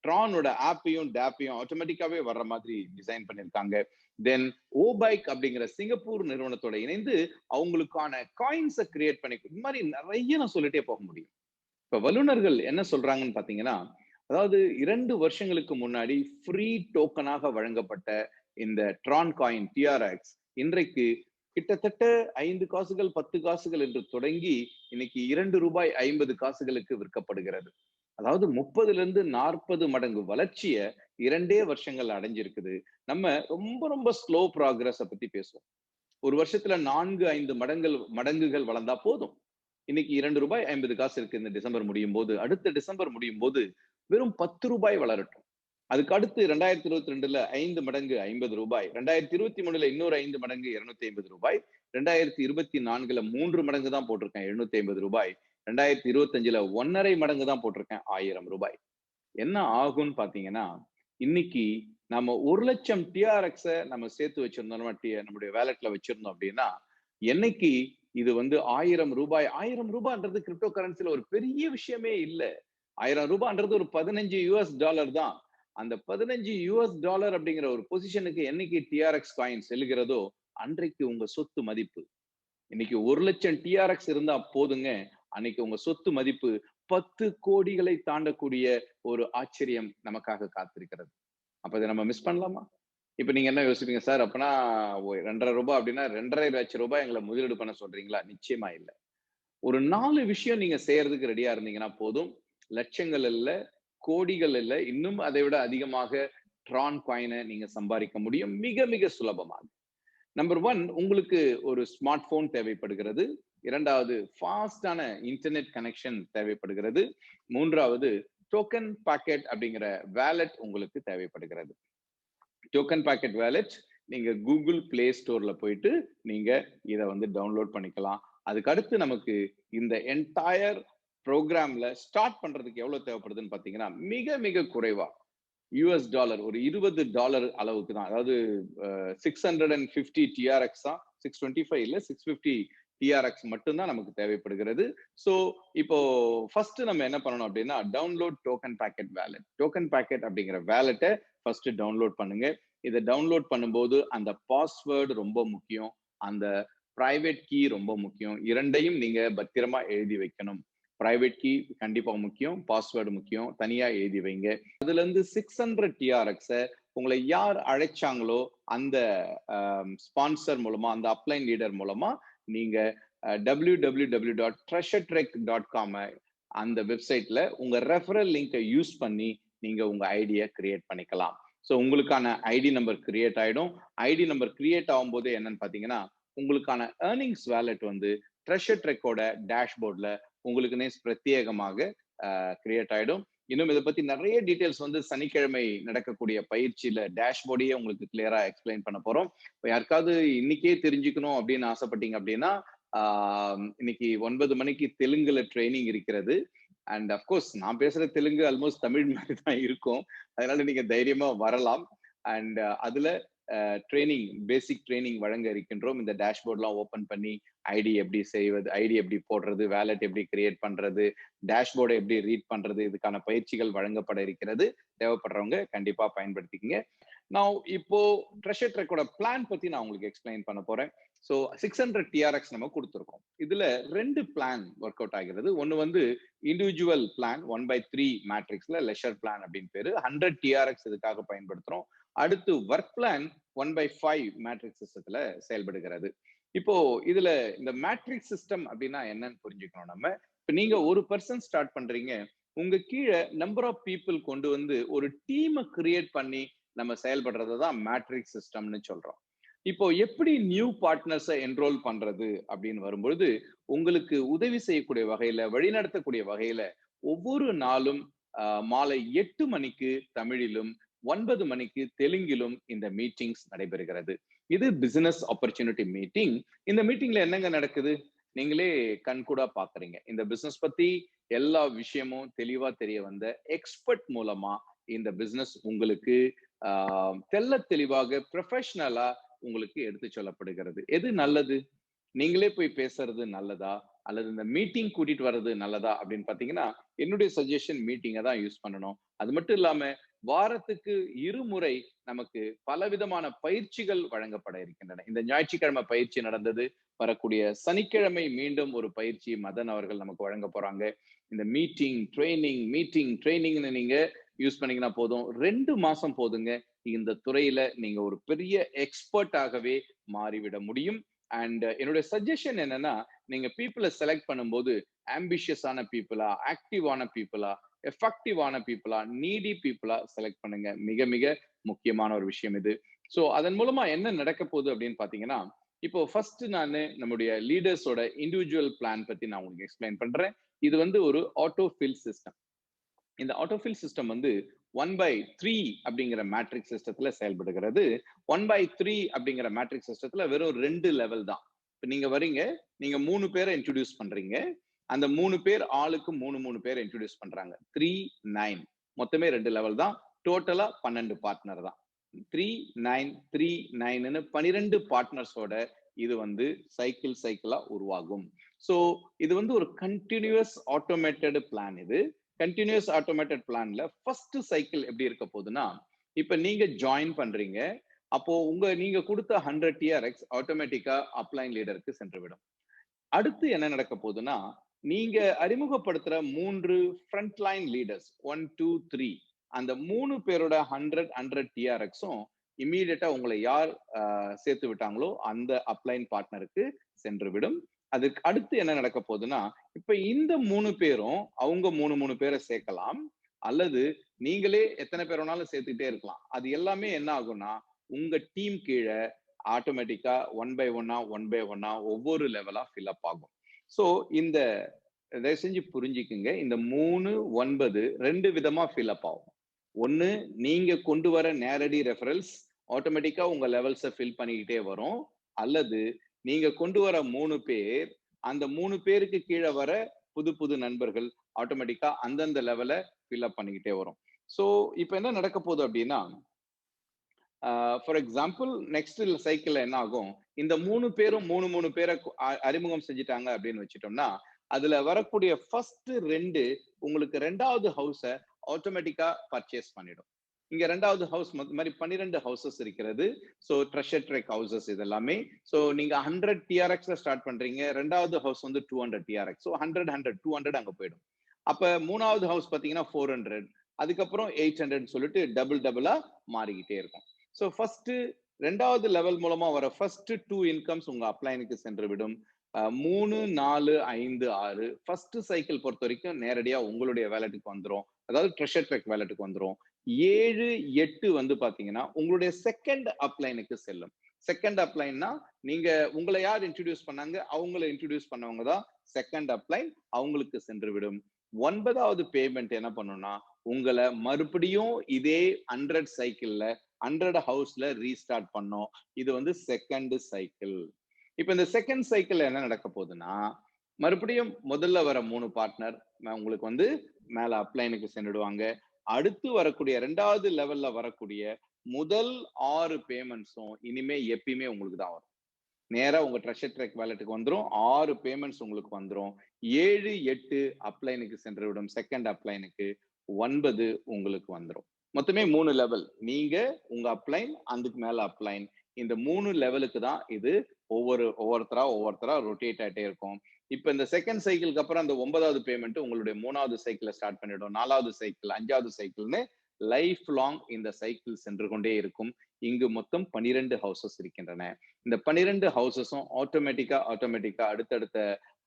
ட்ரானோட ஆப்பையும் டேப்பையும் ஆட்டோமேட்டிக்காவே வர்ற மாதிரி டிசைன் பண்ணிருக்காங்க. தென் ஓபைக் அப்படிங்கிற சிங்கப்பூர் நிறுவனத்தோட இணைந்து அவங்களுக்கான காயின்ஸை கிரியேட் பண்ணி, இந்த மாதிரி நிறைய நான் சொல்லிட்டே போக முடியும். இப்ப வல்லுநர்கள் என்ன சொல்றாங்கன்னு பாத்தீங்கன்னா, அதாவது 2 வருஷங்களுக்கு முன்னாடி ஃப்ரீ டோக்கனாக வழங்கப்பட்ட இந்த ட்ரான் காயின் டிஆர்எக்ஸ் இன்றைக்கு கிட்டத்தட்ட 5 காசுகள் 10 காசுகள் என்று தொடங்கி இன்னைக்கு ₹2.50 விற்கப்படுகிறது. அதாவது 30 to 40 மடங்கு வளர்ச்சியை 2 வருஷங்கள் அடைஞ்சிருக்குது. நம்ம ரொம்ப ஸ்லோ ப்ராக்ரஸ் பத்தி பேசுவோம். ஒரு வருஷத்துல 4-5 மடங்குகள் வளர்ந்தா போதும். இன்னைக்கு ₹2.50 இருக்கு. இந்த டிசம்பர் முடியும் போது, அடுத்த டிசம்பர் முடியும் போது வெறும் ₹10 வளரட்டும். அதுக்கு அடுத்து 2022ல 5 மடங்கு ₹50, 2023ல இன்னொரு 5 மடங்கு ₹250, 2024ல 3 மடங்கு தான் போட்டிருக்கேன் ₹750, 2025ல 1.5 மடங்கு தான் போட்டிருக்கேன் ₹1000. என்ன ஆகும்னு பாத்தீங்கன்னா, இன்னைக்கு நம்ம 1 லட்சம் டிஆர்எக்ஸ நம்ம சேர்த்து வச்சிருந்தோம், நம்முடைய வேலட்ல வச்சிருந்தோம் அப்படின்னா, என்னைக்கு இது வந்து ₹1000 கிரிப்டோ கரன்சில ஒரு பெரிய விஷயமே இல்ல. ₹1000 ஒரு $15 தான். அந்த $15 அப்படிங்கிற ஒரு பொசிஷனுக்கு என்னைக்கு டிஆர்எக்ஸ் காயின் செல்கிறதோ அன்றைக்கு உங்க சொத்து மதிப்பு, இன்னைக்கு 1 லட்சம் டிஆர்எக்ஸ் இருந்தா போதுங்க, அன்னைக்கு உங்க சொத்து மதிப்பு 10 கோடிகளை தாண்டக்கூடிய ஒரு ஆச்சரியம் நமக்காக காத்திருக்கிறது. அப்ப இதை நம்ம மிஸ் பண்ணலாமா? இப்ப நீங்க என்ன யோசிப்பீங்க, சார் அப்பனா ₹2.5 அப்படின்னா ₹2.5 லட்சம் எங்களை முதலீடு பண்ண சொல்றீங்களா? நிச்சயமா இல்ல. ஒரு 4 விஷயம் நீங்க செய்யறதுக்கு ரெடியா இருந்தீங்கன்னா போதும். லட்சங்கள் இல்ல, கோடிகள் இல்ல, இன்னும் அதை விட அதிகமாக ட்ரான் காயினை நீங்க சம்பாதிக்க முடியும் மிக சுலபமாக. நம்பர் 1, உங்களுக்கு ஒரு ஸ்மார்ட் போன் தேவைப்படுகிறது. 2வது, ஃபாஸ்டான இன்டர்நெட் கனெக்ஷன் தேவைப்படுகிறது. 3வது, டோக்கன் பாக்கெட் அப்படிங்கிற வேலட் உங்களுக்கு தேவைப்படுகிறது. டோக்கன் பாக்கெட் வேலட் நீங்க கூகுள் பிளே ஸ்டோர்ல போயிட்டு நீங்க இதை வந்து டவுன்லோட் பண்ணிக்கலாம். அதுக்கு அடுத்து நமக்கு இந்த என்டையர் ப்ரோக்ராம்ல ஸ்டார்ட் பண்றதுக்கு எவ்வளவு தேவைப்படுதுன்னு பாத்தீங்கன்னா, மிக குறைவா யூஎஸ் டாலர் ஒரு $20 அளவுக்கு தான். அதாவது 650 டிஆர்எக்ஸ் தான், 625 இல்ல 650 டிஆர்எக்ஸ் மட்டும்தான் நமக்கு தேவைப்படுகிறது. ஸோ இப்போ ஃபர்ஸ்ட் நம்ம என்ன பண்ணணும் அப்படின்னா, download token packet wallet. Token packet அப்படிங்கிற வேலட்டை ஃபர்ஸ்ட் டவுன்லோட் பண்ணுங்க. இதை டவுன்லோட் பண்ணும்போது அந்த பாஸ்வேர்டு ரொம்ப முக்கியம், அந்த பிரைவேட் கீ ரொம்ப முக்கியம். இரண்டையும் நீங்க பத்திரமா எழுதி வைக்கணும். பிரைவேட் கீ கண்டிப்பா முக்கியம், பாஸ்வேர்டு முக்கியம், தனியா எழுதி வைங்க. அதுல இருந்து 600 டிஆர்எக்ஸ உங்களை யார் அழைச்சாங்களோ அந்த ஸ்பான்சர் மூலமா, அந்த அப்ளைன் லீடர் மூலமா நீங்க www.treasuretrek.com அந்த வெப்சைட்ல உங்க ரெஃபரல் லிங்கை யூஸ் பண்ணி நீங்க உங்க ஐடியை கிரியேட் பண்ணிக்கலாம். ஸோ உங்களுக்கான ஐடி நம்பர் கிரியேட் ஆயிடும். ஐடி நம்பர் கிரியேட் ஆகும்போது என்னன்னு பாத்தீங்கன்னா, உங்களுக்கான ஏர்னிங்ஸ் வேலட் வந்து ட்ரெஷர் ட்ரெக்கோட டேஷ்போர்ட்ல உங்களுக்குன்னே பிரத்யேகமாக கிரியேட் ஆயிடும். இன்னும் இதை பத்தி நிறைய டீடைல்ஸ் வந்து சனிக்கிழமை நடக்கக்கூடிய பயிற்சியில டேஷ்போர்டையே உங்களுக்கு கிளியரா எக்ஸ்பிளைன் பண்ண போறோம். இப்போ யாருக்காவது இன்னைக்கே தெரிஞ்சுக்கணும் அப்படின்னு ஆசைப்பட்டீங்க அப்படின்னா, இன்னைக்கு 9 மணிக்கு தெலுங்குல ட்ரைனிங் இருக்கிறது. அண்ட் அப்கோர்ஸ் நான் பேசுற தெலுங்கு ஆல்மோஸ்ட் தமிழ் மாதிரி தான் இருக்கும். அதனால நீங்க தைரியமா வரலாம். அண்ட் அதுல ட்ரைனிங், பேசிக் ட்ரைனிங் வழங்க இருக்கின்றோம். இந்த டேஷ்போர்ட்லாம் ஓபன் பண்ணி ஐடி எப்படி செய்வது, ஐடி எப்படி போடுறது, வேலட் எப்படி கிரியேட் பண்றது, டேஷ்போர்டை எப்படி ரீட் பண்றது, இதுக்கான பயிற்சிகள் வழங்கப்பட இருக்கிறது. தேவைப்படுறவங்க கண்டிப்பா பயன்படுத்திக்கங்க. நான் இப்போ ட்ரெஷர் ட்ரெக்கோட பிளான் பத்தி நான் உங்களுக்கு எக்ஸ்பிளைன் பண்ண போறேன். ஸோ 600 டிஆர்எக்ஸ் நம்ம கொடுத்துருக்கோம். இதுல 2 பிளான் ஒர்க் அவுட் ஆகிறது. ஒன்னு வந்து இண்டிவிஜுவல் பிளான் 1/3 மேட்ரிக்ஸ்ல லெஷர் பிளான் அப்படின்னு பேரு. 100 டிஆர்எக்ஸ் இதுக்காக பயன்படுத்துறோம். அடுத்து ஒர்க் பிளான் 1/5 மேட்ரிக்ஸ் சிஸ்டத்துல செயல்படுகிறது. இப்போ இதுல இந்த மேட்ரிக்ஸ் சிஸ்டம் அப்படின்னா என்னன்னு புரிஞ்சுக்கணும் நம்ம. இப்ப நீங்க ஒரு பர்சன் ஸ்டார்ட் பண்றீங்க, உங்க கீழே நம்பர் ஆஃப் பீப்புள் கொண்டு வந்து ஒரு டீமை கிரியேட் பண்ணி நம்ம செயல்படுறது தான் மேட்ரிக்ஸ் சிஸ்டம்னு சொல்றோம். இப்போ எப்படி நியூ பார்ட்னர்ஸை என்ரோல் பண்றது அப்படின்னு வரும்பொழுது, உங்களுக்கு உதவி செய்யக்கூடிய வகையில, வழிநடத்தக்கூடிய வகையில ஒவ்வொரு நாளும் மாலை 8 மணிக்கு தமிழிலும் 9 மணிக்கு தெலுங்கிலும் இந்த மீட்டிங்ஸ் நடைபெறுகிறது. இது பிசினஸ் ஆப்பர்ச்சுனிட்டி மீட்டிங். இந்த மீட்டிங்ல என்னங்க நடக்குது? நீங்களே கண்கூடா பாக்குறீங்க. இந்த பிசினஸ் பத்தி எல்லா விஷயமும் தெளிவா தெரிய வந்த எக்ஸ்பர்ட் மூலமா இந்த பிசினஸ் உங்களுக்கு தெள்ள தெளிவாக ப்ரொஃபஷனலா உங்களுக்கு எடுத்து சொல்லப்படுகிறது. எது நல்லது? நீங்களே போய் பேசுறது நல்லதா, அல்லது இந்த மீட்டிங் கூட்டிட்டு வர்றது நல்லதா அப்படின்னு பாத்தீங்கன்னா, என்னுடைய சஜஷன் மீட்டிங்கை தான் யூஸ் பண்ணணும். அது மட்டும் இல்லாம வாரத்துக்கு 2 முறை நமக்கு பலவிதமான பயிற்சிகள் வழங்கப்பட இருக்கின்றன. இந்த ஞாயிற்றுக்கிழமை பயிற்சி நடந்தது. வரக்கூடிய சனிக்கிழமை மீண்டும் ஒரு பயிற்சி மதன் அவர்கள் நமக்கு வழங்க போறாங்க. இந்த மீட்டிங் ட்ரைனிங்னு நீங்க யூஸ் பண்ணீங்கன்னா போதும். 2 மாசம் போதுங்க. இந்த துறையில நீங்க ஒரு பெரிய எக்ஸ்பர்ட்டாகவே மாறிவிட முடியும். அண்ட் என்னுடைய சஜஷன் என்னன்னா, நீங்க பீப்புளை செலக்ட் பண்ணும்போது ஆம்பிஷியஸான பீப்புளா, ஆக்டிவான பீப்புளா, எஃபெக்டிவான பீப்புளா, நீடி பீப்புளா செலக்ட் பண்ணுங்க. மிக மிக முக்கியமான ஒரு விஷயம் இது. ஸோ அதன் மூலமா என்ன நடக்க போகுது அப்படின்னு பாத்தீங்கன்னா, இப்போ ஃபர்ஸ்ட் நான் நம்முடைய லீடர்ஸோட இண்டிவிஜுவல் பிளான் பத்தி நான் உங்களுக்கு எக்ஸ்பிளைன் பண்றேன். இது வந்து ஒரு ஆட்டோஃபில் சிஸ்டம். இந்த ஆட்டோஃபில் சிஸ்டம் வந்து 1/3 அப்படிங்கிற மேட்ரிக் சிஸ்டத்துல செயல்படுகிறது. 1/3 அப்படிங்கிற மேட்ரிக் சிஸ்டத்துல வெறும் 2 லெவல் தான். இப்ப நீங்க வரீங்க, நீங்க 3 பேரை இன்ட்ரோடியூஸ் பண்றீங்க. அந்த 3 பேர் ஆளுக்கு 3 பேரை இன்ட்ரோடியூஸ் பண்றாங்க. 3, 9 மொத்தமே 2 லெவல் தான். டோட்டலா 12 பார்ட்னர் தான். 3, 9, 3, 9ன்னு 12 பார்ட்னர்ஸோட இது வந்து சைக்கிளா உருவாகும். ஸோ இது வந்து ஒரு கண்டினியூஸ் ஆட்டோமேட்டட் பிளான். இது கண்டினியூஸ் ஆட்டோமேட்டட் பிளான்ல ஃபர்ஸ்ட் சைக்கிள் எப்படி இருக்க போகுதுன்னா, இப்ப நீங்க ஜாயின் பண்றீங்க, அப்போ நீங்க கொடுத்த 100 டிஆர்எக்ஸ் ஆட்டோமேட்டிக்கா அப்ளைன் லீடருக்கு சென்றுவிடும். அடுத்து என்ன நடக்க போகுதுன்னா, நீங்க அறிமுகப்படுத்துற 3 ஃப்ரண்ட் லைன் லீடர்ஸ் 1, 2, 3 அந்த 3 பேரோட 100 டிஆர்எக்ஸும் இம்மீடியட்டா உங்களை யார் சேர்த்து விட்டாங்களோ அந்த அப்ளைன் பார்ட்னருக்கு சென்று விடும். அதுக்கு அடுத்து என்ன நடக்க போகுதுன்னா, இப்ப இந்த 3 பேரும் அவங்க 3 பேரை சேர்க்கலாம், அல்லது நீங்களே எத்தனை பேர் வேணாலும் சேர்த்துக்கிட்டே இருக்கலாம். அது எல்லாமே என்ன ஆகும்னா, உங்க டீம் கீழே ஆட்டோமேட்டிக்கா 1/1 ஒவ்வொரு லெவலா ஃபில் அப் ஆகும். ஸோ இந்த தயவு செஞ்சு புரிஞ்சுக்குங்க, இந்த 3, 9 2 விதமா ஃபில் அப் ஆகும். ஒன்னு, நீங்க கொண்டு வர நேரடி ரெஃபரல்ஸ் ஆட்டோமேட்டிக்கா உங்க லெவல்ஸை ஃபில் பண்ணிக்கிட்டே வரும். அல்லது நீங்க கொண்டு வர 3 பேர், அந்த 3 பேருக்கு கீழே வர புது நண்பர்கள் ஆட்டோமேட்டிக்கா அந்தந்த லெவலை ஃபில் அப் பண்ணிக்கிட்டே வரும். ஸோ இப்போ என்ன நடக்க போகுது அப்படின்னா, ஃபார் எக்ஸாம்பிள் நெக்ஸ்ட் சைக்கிள்ல என்ன ஆகும், இந்த 3 பேரும் 3 பேரை அறிமுகம் செஞ்சுட்டாங்க அப்படின்னு வச்சுட்டோம்னா, அதுல வரக்கூடிய ஃபர்ஸ்ட் 2 உங்களுக்கு 2வது ஹவுஸை ஆட்டோமேட்டிக்கா பர்ச்சேஸ் பண்ணிடும். இங்க 2வது ஹவுஸ் மாதிரி 12 ஹவுசஸ் இருக்கிறது. ஸோ ட்ரெஷர் ட்ரெக் ஹவுசஸ் இது எல்லாமே. ஸோ நீங்க 100 டிஆர்எக்ஸ்ல ஸ்டார்ட் பண்றீங்க, 2வது ஹவுஸ் வந்து 200 டிஆர்எக்ஸ். ஸோ 100 200 அங்க போயிடும். அப்ப 3வது ஹவுஸ் பாத்தீங்கன்னா 400, அதுக்கப்புறம் 800 சொல்லிட்டு டபுளா மாறிக்கிட்டே இருக்கும். ஸோ ஃபர்ஸ்ட் 2வது லெவல் மூலமா வர ஃபர்ஸ்ட் 2 இன்கம்ஸ் உங்க அப்ளைனுக்கு சென்று விடும். 3, 4, 5, 6 ஃபர்ஸ்ட் சைக்கிள் பொறுத்த வரைக்கும் நேரடியா உங்களுடைய வேலெட்டுக்கு வந்துடும். அதாவது ட்ரெஷர் ட்ரெக் வேலெட்டுக்கு வந்துடும். 7, 8 வந்து பாத்தீங்கன்னா உங்களுடைய செகண்ட் அப்ளைனுக்கு செல்லும். செகண்ட் அப்ளைன்னா நீங்க உங்களை யார் இன்ட்ரோடியூஸ் பண்ணாங்க, அவங்களை இன்ட்ரோடியூஸ் பண்ணவங்க தான் செகண்ட் அப்ளைன், அவங்களுக்கு சென்று விடும். 9வது பேமெண்ட் என்ன பண்ணும்னா, உங்களை மறுபடியும் இதே 100 சைக்கிள்ல 100 ஹவுஸ்ல ரீஸ்டார்ட் பண்ணும். இது வந்து செகண்ட் சைக்கிள். இப்ப இந்த செகண்ட் சைக்கிள் என்ன நடக்க போகுதுன்னா, மறுபடியும் முதல்ல வர 3 பார்ட்னர் உங்களுக்கு வந்து மேல அப்ளைனுக்கு சென்றுடுவாங்க. அடுத்து வரக்கூடிய 2வது லெவல்ல வரக்கூடிய முதல் 6 பேமெண்ட்ஸும் இனிமே எப்பயுமே உங்களுக்கு தான் வரும். நேரா உங்க ட்ரெஷர் ட்ரெக் வேலெட்டுக்கு வந்துடும். 6 பேமெண்ட்ஸ் உங்களுக்கு வந்துடும். 7, 8 அப்ளைனுக்கு சென்று விடும், செகண்ட் அப்ளைனுக்கு. 9 உங்களுக்கு வந்துடும். மொத்தமே 3 லெவல். நீங்க உங்க அப்ளைன், அதுக்கு மேல அப்ளைன், இந்த 3 லெவலுக்கு தான் இது ஒவ்வொருத்தரா ரொட்டேட் ஆயிட்டே இருக்கும். இப்ப இந்த செகண்ட் சைக்கிளுக்கு அப்புறம் அந்த 9வது பேமெண்ட் உங்களுடைய 3வது சைக்கிளை ஸ்டார்ட் பண்ணிடும். 4வது சைக்கிள், 5வது சைக்கிள்னு லைஃப் லாங் இந்த சைக்கிள் சென்று கொண்டே இருக்கும். இங்கு மொத்தம் 12 ஹவுசஸ் இருக்கின்றன. இந்த 12 ஹவுசஸும் ஆட்டோமேட்டிக்கா அடுத்தடுத்த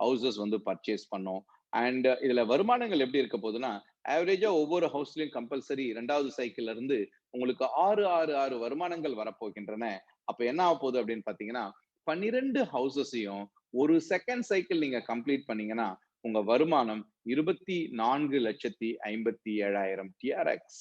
ஹவுசஸ் வந்து பர்ச்சேஸ் பண்ணும். அண்ட் இதுல வருமானங்கள் எப்படி இருக்க போகுதுன்னா, ஆவரேஜா ஒவ்வொரு ஹவுஸ்லயும் கம்பல்சரி 2வது சைக்கிள்ல இருந்து உங்களுக்கு 6 வருமானங்கள் வரப்போகின்றன. அப்ப என்ன ஆக போகுது அப்படின்னு பாத்தீங்கன்னா, 12 ஹவுசஸையும் ஒரு செகண்ட் சைக்கிள் நீங்க கம்ப்ளீட் பண்ணீங்கன்னா உங்க வருமானம் 24,57,000 டிஆர்எக்ஸ்.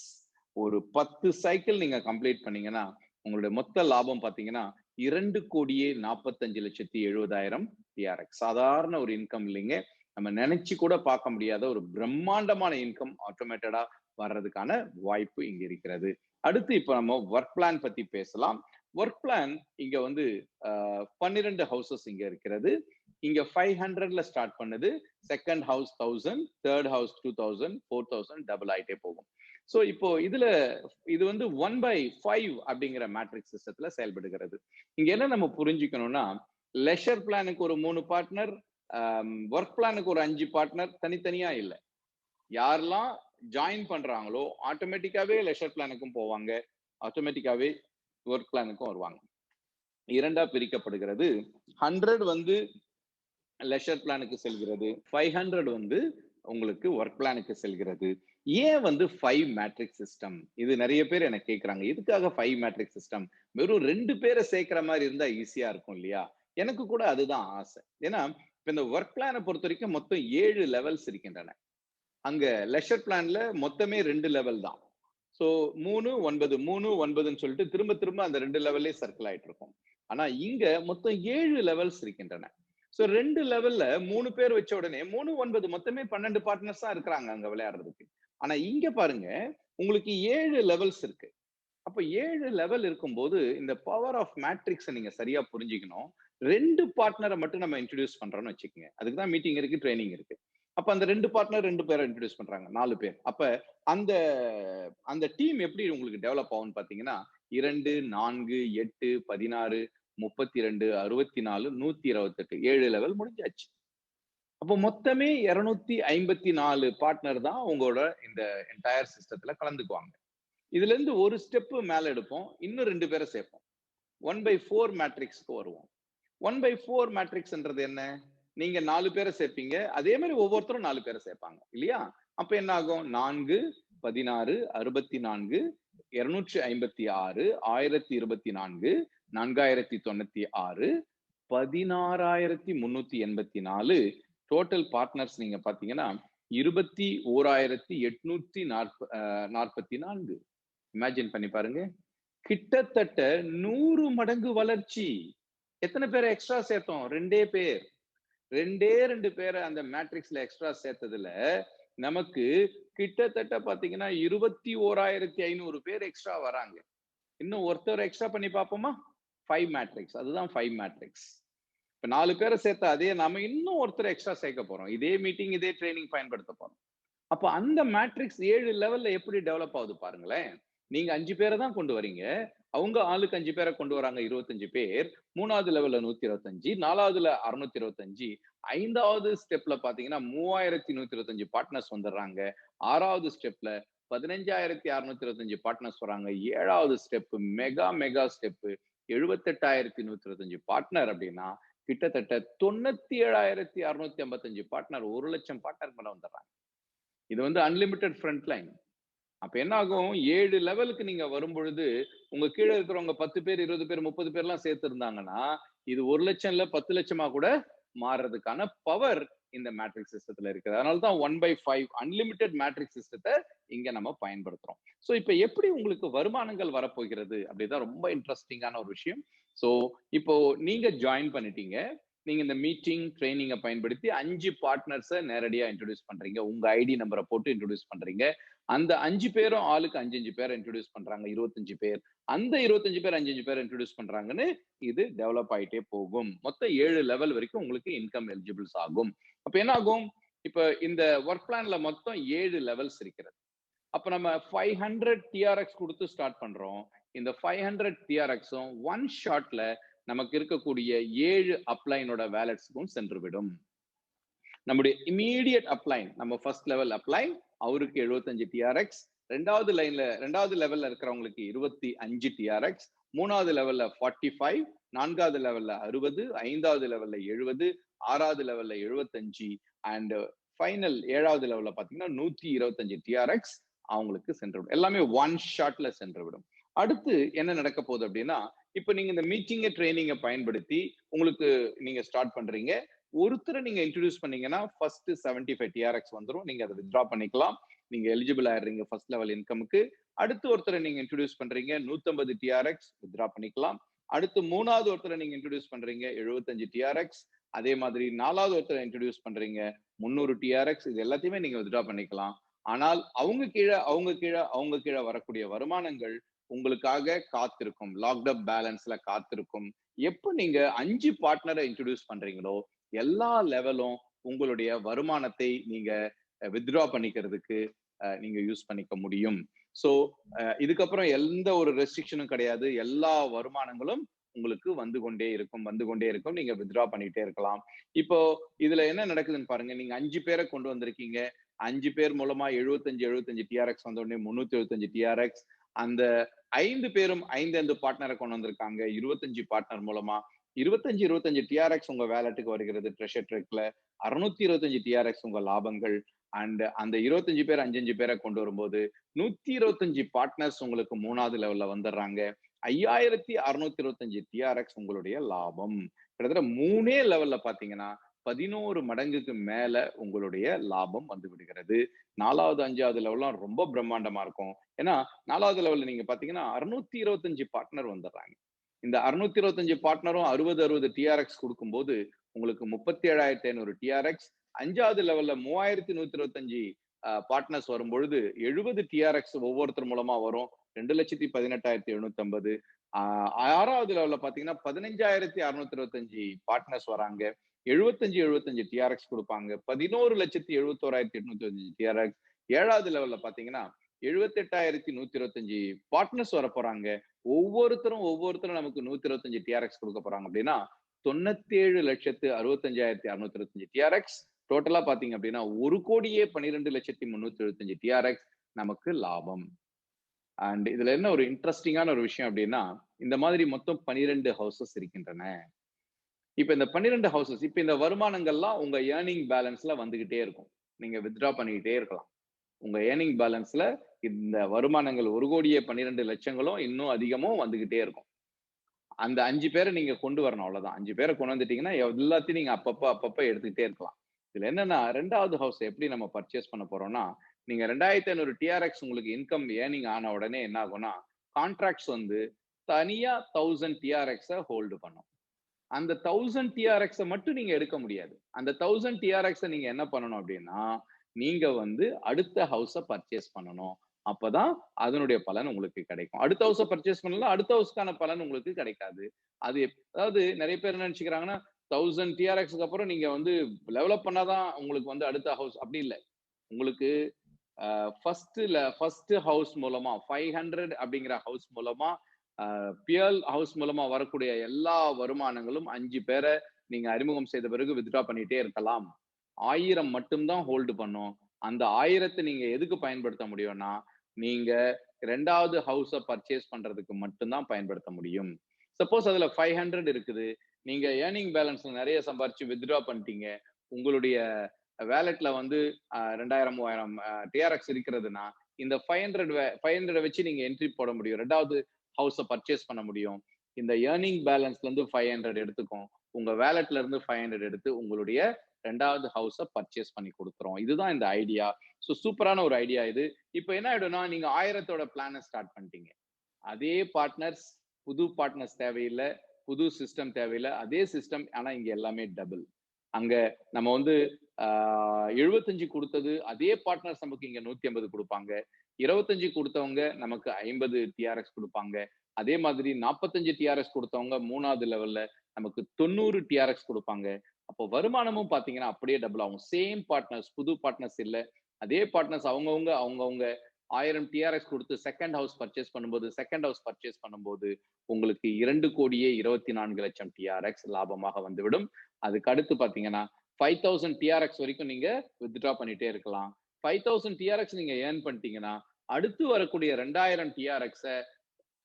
ஒரு 10 சைக்கிள் நீங்க கம்ப்ளீட் பண்ணீங்கன்னா உங்களுடைய மொத்த லாபம் பாத்தீங்கன்னா 2,45,70,000 டிஆர்எக்ஸ். சாதாரண ஒரு இன்கம் இல்லைங்க. நம்ம நினைச்சு கூட பார்க்க முடியாத ஒரு பிரம்மாண்டமான இன்கம் ஆட்டோமேட்டடா வர்றதுக்கான வாய்ப்பு இங்க இருக்கிறது. அடுத்து இப்ப நம்ம ஒர்க் பிளான் பத்தி பேசலாம். ஒர்க் பிளான் இங்க வந்து 12 ஹவுசஸ் இங்க இருக்கிறது. இங்க 500ல ஸ்டார்ட் பண்ணுது. Second house 1000, third house 2000, 4000 double ஆயிட்டே போகும். சோ இப்போ இது வந்து 1/5 அப்படிங்கிற மேட்ரிக்ஸ் சிஸ்டத்துல செயல்படுகிறது. இங்க என்ன நம்ம புரிஞ்சுக்கணும்னா, லெஷர் பிளானுக்கு ஒரு 3 பார்ட்னர், ஒர்க் பிளானுக்கு ஒரு 5 பார்ட்னர் தனித்தனியா இல்ல. யாரெல்லாம் ஜாயின் பண்றாங்களோ ஆட்டோமேட்டிக்காவே லெஷர் பிளானுக்கும் போவாங்க, ஆட்டோமேட்டிக்காவே ஒர்க் பிளானுக்கும் வருவாங்க. இரண்டா பிரிக்கப்படுகிறது. 100 வந்து லெஷர் பிளானுக்கு செல்கிறது, 500 வந்து உங்களுக்கு ஒர்க் பிளானுக்கு செல்கிறது. ஏன் வந்து 5 மேட்ரிக்ஸ் சிஸ்டம்? இது நிறைய பேர் எனக்கு கேட்கறாங்க, எதுக்காக 5 மேட்ரிக்ஸ் சிஸ்டம்? வெறும் 2 பேரை சேர்க்கிற மாதிரி இருந்தா ஈஸியா இருக்கும் இல்லையா? எனக்கு கூட அதுதான் ஆசை. ஏன்னா இப்ப இந்த ஒர்க் பிளானை பொறுத்த வரைக்கும் மொத்தம் 7 லெவல்ஸ் இருக்கின்றன. அங்க லெஷர் பிளான்ல மொத்தமே 2 லெவல் தான். சோ 3, 9 3, 9ன்னு சொல்லிட்டு திரும்ப அந்த 2 லெவல்லே சர்க்கிள் ஆயிட்டு இருக்கும். ஆனா இங்க மொத்தம் 7 லெவல்ஸ் இருக்கின்றன. சோ 2 லெவல்ல 3 பேர் வச்ச உடனே 3, 9 மொத்தமே 12 பார்ட்னர்ஸ் தான் இருக்கிறாங்க அங்க விளையாடுறதுக்கு. ஆனா இங்க பாருங்க, உங்களுக்கு 7 லெவல்ஸ் இருக்கு. அப்ப 7 லெவல் இருக்கும்போது இந்த பவர் ஆஃப் மேட்ரிக்ஸை நீங்க சரியா புரிஞ்சுக்கணும். 2 பார்ட்னரை மட்டும் நம்ம இன்ட்ரோடியூஸ் பண்றோம்னு வச்சுக்கோங்க. அதுக்கு தான் மீட்டிங் இருக்கு, ட்ரைனிங் இருக்கு. அப்ப அந்த 2 பார்ட்னர் 2 பேரை இன்ட்ரோடியூஸ் பண்றாங்க, 4 பேர். அப்ப அந்த டீம் எப்படி உங்களுக்கு டெவலப் ஆகும்னு பாத்தீங்கன்னா 2, 4, 8, 16, 32, 64, 128 7 லெவல் முடிஞ்சாச்சு. அப்போ மொத்தமே 254 பார்ட்னர் தான் உங்களோட இந்த என்டையர் சிஸ்டத்துல கலந்துக்குவாங்க. இதுல இருந்து ஒரு ஸ்டெப் மேல எடுப்போம், இன்னும் 2 பேரை சேர்ப்போம். 1/4 மேட்ரிக்ஸ்க்கு வருவோம். 1/4 மேட்ரிக்ஸ்ன்றது என்ன? நீங்க 4 பேரை சேர்ப்பீங்க, அதே மாதிரி ஒவ்வொருத்தரும் 4 பேரை சேர்ப்பாங்க இல்லையா? அப்ப என்ன ஆகும்? 4, 16, 64, 256, 1024, 4096, 16,384 டோட்டல் பார்ட்னர்ஸ் நீங்க பாத்தீங்கன்னா 21,844. இமேஜின் பண்ணி பாருங்க, கிட்டத்தட்ட 100 மடங்கு வளர்ச்சி. எத்தனை பேரை எக்ஸ்ட்ரா சேர்த்தோம்? 2 பேர். 2 பேரை அந்த மேட்ரிக்ஸ்ல எக்ஸ்ட்ரா சேர்த்ததுல நமக்கு கிட்டத்தட்ட பாத்தீங்கன்னா 21,500 பேர் எக்ஸ்ட்ரா வராங்க. இன்னும் ஒருத்தர் எக்ஸ்ட்ரா பண்ணி பார்ப்போமா? 5 மேட்ரிக்ஸ். அதுதான் 5 மேட்ரிக்ஸ். இப்ப 4 பேரை சேர்த்தா அதே நாம இன்னும் ஒருத்தர் எக்ஸ்ட்ரா சேர்க்க போறோம். இதே மீட்டிங், இதே ட்ரைனிங் பயன்படுத்த போறோம். அப்ப அந்த மேட்ரிக்ஸ் 7 லெவல்ல எப்படி டெவலப் ஆகுது பாருங்களேன். நீங்க 5 பேரை தான் கொண்டு வரீங்க. அவங்க ஆளுக்கு 5 பேரை கொண்டு வராங்க, 25 பேர். 3வது லெவல்ல 125, 4வதுல 625, 5வது ஸ்டெப்ல பாத்தீங்கன்னா 3125 பார்ட்னர்ஸ் வந்துடுறாங்க. 6வது ஸ்டெப்ல 15,625 பார்ட்னர்ஸ் வராங்க. 7வது ஸ்டெப் மெகா ஸ்டெப் 78,125 பார்ட்னர் அப்படின்னா கிட்டத்தட்ட 97,655 பார்ட்னர், 1,00,000 பார்ட்னர் மேல வந்துடுறாங்க. இது வந்து அன்லிமிட்டெட் ஃப்ரண்ட் லைன். அப்ப என்ன ஆகும்? 7 லெவலுக்கு நீங்க வரும்பொழுது உங்க கீழே இருக்கிறவங்க 10 பேர், 20 பேர், 30 பேர்லாம் சேர்த்து இருந்தாங்கன்னா இது 1,00,000 இல்ல 10 லட்சமா கூட மாறுறதுக்கான பவர் இந்த மேட்ரிக்ஸ் சிஸ்டத்துல இருக்குது. அதனாலதான் 1/5 அன்லிமிட்டெட் மேட்ரிக்ஸ் சிஸ்டத்தை இங்க நம்ம பயன்படுத்துறோம். சோ இப்ப எப்படி உங்களுக்கு வருமானங்கள் வரப்போகிறது அப்படிதான் ரொம்ப இன்ட்ரெஸ்டிங்கான ஒரு விஷயம். சோ இப்போ நீங்க ஜாயின் பண்ணிட்டீங்க. நீங்க இந்த மீட்டிங் ட்ரைனிங்கை பயன்படுத்தி 5 பார்ட்னர்ஸை நேரடியா இன்ட்ரோடியூஸ் பண்றீங்க. உங்க ஐடி நம்பரை போட்டு இன்ட்ரோடியூஸ் பண்றீங்க. அந்த 5 பேரும் ஆளுக்கு 5 பேரை இன்ட்ரோடியூஸ் பண்றாங்க, 25 பேர். அந்த 25 பேர் 5 பேர் இன்ட்ரோடியூஸ் பண்றாங்கன்னு இது டெவலப் ஆயிட்டே போகும். மொத்தம் 7 லெவல் வரைக்கும் உங்களுக்கு இன்கம் எலிஜிபிள்ஸ் ஆகும். அப்ப என்ன ஆகும்? இப்ப இந்த ஒர்க் பிளான்ல மொத்தம் 7 லெவல்ஸ் இருக்கிறது. அப்ப நம்ம 500 டிஆர்எக்ஸ் கொடுத்து ஸ்டார்ட் பண்றோம். இந்த 500 டிஆர்எக்ஸும் ஒன் ஷாட்ல நமக்கு இருக்கக்கூடிய 7 அப்ளைனோட வேலட்ஸ்க்கும் சென்றுவிடும். நம்முடைய இமீடியட் அப்ளைன், நம்ம ஃபர்ஸ்ட் லெவல் அப்ளைன், அவருக்கு 75 டிஆர்எக்ஸ். ரெண்டாவது லெவல்ல இருக்கிறவங்களுக்கு 25 டிஆர்எக்ஸ். 3வது லெவல்ல 45, 4வது லெவல்ல 60, 5வது லெவல்ல 70, 6வது லெவல்ல 75 அண்ட் ஃபைனல் 7வது லெவல்ல பாத்தீங்கன்னா 125 டிஆர்எக்ஸ் அவங்களுக்கு சென்றுவிடும். எல்லாமே ஒன் ஷாட்ல சென்றுவிடும். அடுத்து என்ன நடக்க போகுது அப்படின்னா, இப்ப நீங்க இந்த மீட்டிங் ட்ரைனிங்கை பயன்படுத்தி உங்களுக்கு நீங்க ஸ்டார்ட் பண்றீங்க. ஒருத்தரை நீங்க இன்ட்ரோடியூஸ் பண்ணீங்கன்னா ஃபர்ஸ்ட் 75 டிஆர்எக்ஸ் வந்துடும். நீங்க அதை வித்ட்ரா பண்ணிக்கலாம். நீங்க எலிஜிபிள் ஆயிடுறீங்க ஃபர்ஸ்ட் லெவல் இன்கமுக்கு. அடுத்து ஒருத்தரை நீங்க இன்ட்ரோடியூஸ் பண்றீங்க, 150 டிஆர்எக்ஸ் வித்ட்ரா பண்ணிக்கலாம். அடுத்து 3வது ஒருத்தரை நீங்க இன்ட்ரோடியூஸ் பண்றீங்க, 75 டிஆர்எக்ஸ். அதே மாதிரி 4வது ஒருத்தரை இன்ட்ரோடியூஸ் பண்றீங்க, 300 டிஆர்எக்ஸ். இது எல்லாத்தையுமே நீங்க வித்ட்ரா பண்ணிக்கலாம். ஆனால் அவங்க கீழே வரக்கூடிய வருமானங்கள் உங்களுக்காக காத்திருக்கும், லாக்ட் அப் பேலன்ஸ்ல காத்திருக்கும். எப்ப நீங்க 5 பார்ட்னரை இன்ட்ரோடியூஸ் பண்றீங்களோ எல்லா லெவலும் உங்களுடைய வருமானத்தை நீங்க வித்ட்ரா பண்ணிக்கிறதுக்கு நீங்க யூஸ் பண்ணிக்க முடியும். சோ இதுக்கப்புறம் எந்த ஒரு ரெஸ்ட்ரிக்ஷனும் கிடையாது. எல்லா வருமானங்களும் உங்களுக்கு வந்து கொண்டே இருக்கும். நீங்க வித்ட்ரா பண்ணிட்டே இருக்கலாம். இப்போ இதுல என்ன நடக்குதுன்னு பாருங்க. நீங்க 5 பேரை கொண்டு வந்திருக்கீங்க. 5 பேர் மூலமா 75 டிஆர்எக்ஸ் வந்த உடனே 375 டிஆர்எக்ஸ். அந்த 5 பேரும் 5 பார்ட்னரை கொண்டு வந்திருக்காங்க. 25 பார்ட்னர் மூலமா 25 டிஆர்எக்ஸ் உங்க வேலட்டுக்கு வருகிறது. ட்ரெஷர் ட்ரெக்ல 625 டிஆர்எக்ஸ் உங்க லாபங்கள். அண்ட் அந்த 25 பேர் 5 பேரை கொண்டு வரும்போது 125 பார்ட்னர்ஸ் உங்களுக்கு 3வது லெவல்ல வந்துடுறாங்க. 5,625 டிஆர்எக்ஸ் உங்களுடைய லாபம். கிட்டத்தட்ட 3 லெவல்ல பாத்தீங்கன்னா 11 மடங்குக்கு மேல உங்களுடைய லாபம் வந்து விடுகிறது. 4வது 5வது லெவல்லாம் ரொம்ப பிரம்மாண்டமா இருக்கும். ஏன்னா 4வது லெவல்ல நீங்க பாத்தீங்கன்னா 625 பார்ட்னர் வந்துடுறாங்க. இந்த 625 பார்ட்னரும் 60 டிஆர்எக்ஸ் கொடுக்கும்போது உங்களுக்கு 37,500 டிஆர்எக்ஸ். 5வது லெவல்ல 3,125 பார்ட்னர்ஸ் வரும்பொழுது 70 டிஆர்எக்ஸ் ஒவ்வொருத்தர் மூலமா வரும். 2,18,750. 6வது லெவல்ல பாத்தீங்கன்னா 15,625 பார்ட்னர்ஸ் வராங்க. 75 டிஆர்எக்ஸ் கொடுப்பாங்க. 11,71,825 டிஆர்எக்ஸ். 7வது லெவல்ல பாத்தீங்கன்னா 78,125 பார்ட்னர்ஸ் வர போறாங்க. ஒவ்வொருத்தரும் நமக்கு 125 டிஆர்எக்ஸ் கொடுக்க போறாங்க. அப்படின்னா 97,65,625 டிஆர்எக்ஸ். டோட்டலா பாத்தீங்க அப்படின்னா 1,12,375 டிஆர்எக்ஸ் நமக்கு லாபம். அண்ட் இதுல என்ன ஒரு இன்ட்ரெஸ்டிங்கான ஒரு விஷயம் அப்படின்னா, இந்த மாதிரி மொத்தம் 12 ஹவுசஸ் இருக்கின்றன. இப்ப இந்த 12 ஹவுசஸ், இப்ப இந்த வருமானங்கள்லாம் உங்க ஏர்னிங் பேலன்ஸ்ல வந்துகிட்டே இருக்கும். நீங்க வித்ட்ரா பண்ணிக்கிட்டே இருக்கலாம். உங்க ஏர்னிங் பேலன்ஸ்ல இந்த வருமானங்கள் 1,12,00,000 இன்னும் அதிகமும் வந்துகிட்டே இருக்கும். அந்த 5 பேரை நீங்க கொண்டு வரணும், அவ்வளவுதான். 5 பேரை கொண்டு வந்துட்டீங்கன்னா எல்லாத்தையும் நீங்க அப்பப்ப எடுத்துக்கிட்டே இருக்கலாம். இதுல என்னன்னா, 2வது ஹவுஸ் எப்படி நம்ம பர்ச்சேஸ் பண்ண போறோம்னா, நீங்க 2,500 டிஆர்எக்ஸ் உங்களுக்கு இன்கம் ஏர்னிங் ஆன உடனே என்ன ஆகும்னா, கான்ட்ராக்ட்ஸ் வந்து தனியா 1000 டிஆர்எக்ஸ ஹோல்டு பண்ணும். அந்த 1000 டிஆர்எக்ஸ மட்டும் நீங்க எடுக்க முடியாது. அந்த 1000 டிஆர்எக்ஸ நீங்க என்ன பண்ணணும் அப்படின்னா, நீங்க வந்து அடுத்த ஹவுஸ பர்ச்சேஸ் பண்ணணும். அப்பதான் அதனுடைய பலன் உங்களுக்கு கிடைக்கும். அடுத்த ஹவுஸ பர்ச்சேஸ் பண்ணலன்னா, அடுத்த ஹவுஸ்க்கான பலன் உங்களுக்கு கிடைக்காது. அது அதாவது நெறைய பேர் என்ன நெனச்சுக்கிறாங்கன்னா, 1000 டிஆர்எக்ஸ்க்கு அப்புறம் நீங்க வந்து லெவலப் பண்ணா தான் உங்களுக்கு வந்து அடுத்த ஹவுஸ் அப்படி இல்ல. உங்களுக்கு ஃபர்ஸ்ட் ஹவுஸ் மூலமா 500 அப்படிங்கிற ஹவுஸ் மூலமா பியல் ஹவுஸ் மூலமா வரக்கூடிய எல்லா வருமானங்களும் 5 பேரை நீங்க அறிமுகம் செய்த பிறகு வித்ட்ரா பண்ணிட்டே இருக்கலாம். 1000 மட்டும்தான் ஹோல்டு பண்ணும். அந்த 1000 நீங்க எதுக்கு பயன்படுத்த முடியும்னா, நீங்க 2வது ஹவுஸ பர்ச்சேஸ் பண்றதுக்கு மட்டும்தான் பயன்படுத்த முடியும். சப்போஸ் அதுல 500 இருக்குது. நீங்க ஏர்னிங் பேலன்ஸ்ல நெறைய சம்பாரிச்சு வித்ட்ரா பண்ணிட்டீங்க. உங்களுடைய வேலட்ல வந்து 2000, 3000 டிஆர்எக்ஸ் இருக்கிறதுனா, இந்த 500 வச்சு நீங்க என்ட்ரி போட முடியும். 2வது ஹவுஸ பர்ச்சேஸ் பண்ண முடியும். இந்த ஏர்னிங் பேலன்ஸ்ல இருந்து 500 எடுத்துக்கும். உங்க வேலட்ல இருந்து 500 எடுத்து உங்களுடைய 2வது ஹவுஸ பர்ச்சேஸ் பண்ணி குடுத்துரும். இதுதான் இந்த ஐடியா. சூப்பரான ஒரு ஐடியா இது. இப்ப என்ன ஆயிடும்னா, நீங்க 1000 பிளான ஸ்டார்ட் பண்ணிட்டீங்க. அதே பார்ட்னர்ஸ், புது பார்ட்னர்ஸ் தேவையில்ல. புது சிஸ்டம் தேவையில்ல. அதே சிஸ்டம். ஆனா இங்க எல்லாமே டபுள். அங்க நம்ம வந்து 75 குடுத்தது அதே பார்ட்னர்ஸ் நமக்கு இங்க 150 குடுப்பாங்க. 25 குடுத்தவங்க நமக்கு 50 டிஆர்எக்ஸ் குடுப்பாங்க. அதே மாதிரி 45 டிஆர்எக்ஸ் குடுத்தவங்க 3வது லெவல்ல நமக்கு 90 டிஆர்எக்ஸ் குடுப்பாங்க. அப்போ வருமானமும் பாத்தீங்கன்னா அப்படியே டபுள் ஆகும். சேம் பார்ட்னர்ஸ், புது பார்ட்னர்ஸ் இல்ல. அதே பார்ட்னர்ஸ் அவங்கவங்க 1000 டிஆர்எக்ஸ் குடுத்து செகண்ட் ஹவுஸ் பர்ச்சேஸ் பண்ணும்போது உங்களுக்கு 2,24,00,000 டிஆர்எக்ஸ் லாபமாக வந்துவிடும். அதுக்கு அடுத்து பாத்தீங்கன்னா 5000 டிஆர்எக்ஸ் வரைக்கும் நீங்க வித்ட்ரா பண்ணிட்டே இருக்கலாம். 5000 டிஆர்எக்ஸ் நீங்க ஏர்ன் பண்ணிட்டீங்கன்னா, அடுத்து வரக்கூடிய 2000 டிஆர்எக்ஸ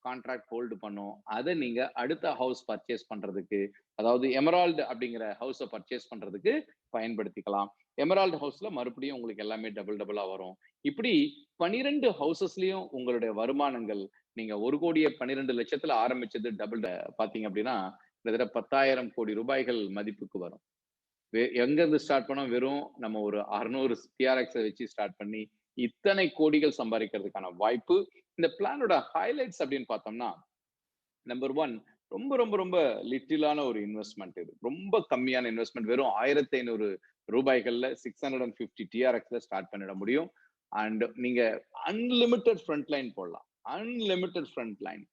கான்ட்ராக்ட் ஹோல்டு பண்ணும். அதை நீங்க அடுத்த ஹவுஸ் பர்ச்சேஸ் பண்றதுக்கு, அதாவது எமரால்டு அப்படிங்கிற ஹவுஸ பர்ச்சேஸ் பண்றதுக்கு பயன்படுத்திக்கலாம். எமரால்டு ஹவுஸ்ல மறுபடியும் உங்களுக்கு எல்லாமே டபுளா வரும். இப்படி 12 ஹவுசஸ்லயும் உங்களுடைய வருமானங்கள் நீங்க 1,12,00,000 ஆரம்பிச்சது டபுள் பாத்தீங்க அப்படின்னா கிட்டத்தட்ட 10,000 கோடி ரூபாய்கள் மதிப்புக்கு வரும். எங்க இருந்து ஸ்டார்ட் பண்ணோம்? வெறும் நம்ம ஒரு 600 டிஆர்எக்ஸ் வச்சு ஸ்டார்ட் பண்ணி இத்தனை கோடிகள் சம்பாதிக்கிறதுக்கான வாய்ப்பு. இந்த பிளானோட ஹைலைட்ஸ் அப்படின்னு பார்த்தோம்னா, நம்பர் 1 ரொம்ப ரொம்ப ரொம்ப லிட்டிலான ஒரு இன்வெஸ்ட்மெண்ட் இது. ரொம்ப கம்மியான இன்வெஸ்ட்மெண்ட். வெறும் 1500 ரூபாய்கள்ல 650 டிஆர்எக்ஸ்ல ஸ்டார்ட் பண்ணிட முடியும். அண்ட் நீங்க அன்லிமிட்டெட் ஃப்ரண்ட் லைன் போடலாம். Unlimited front line.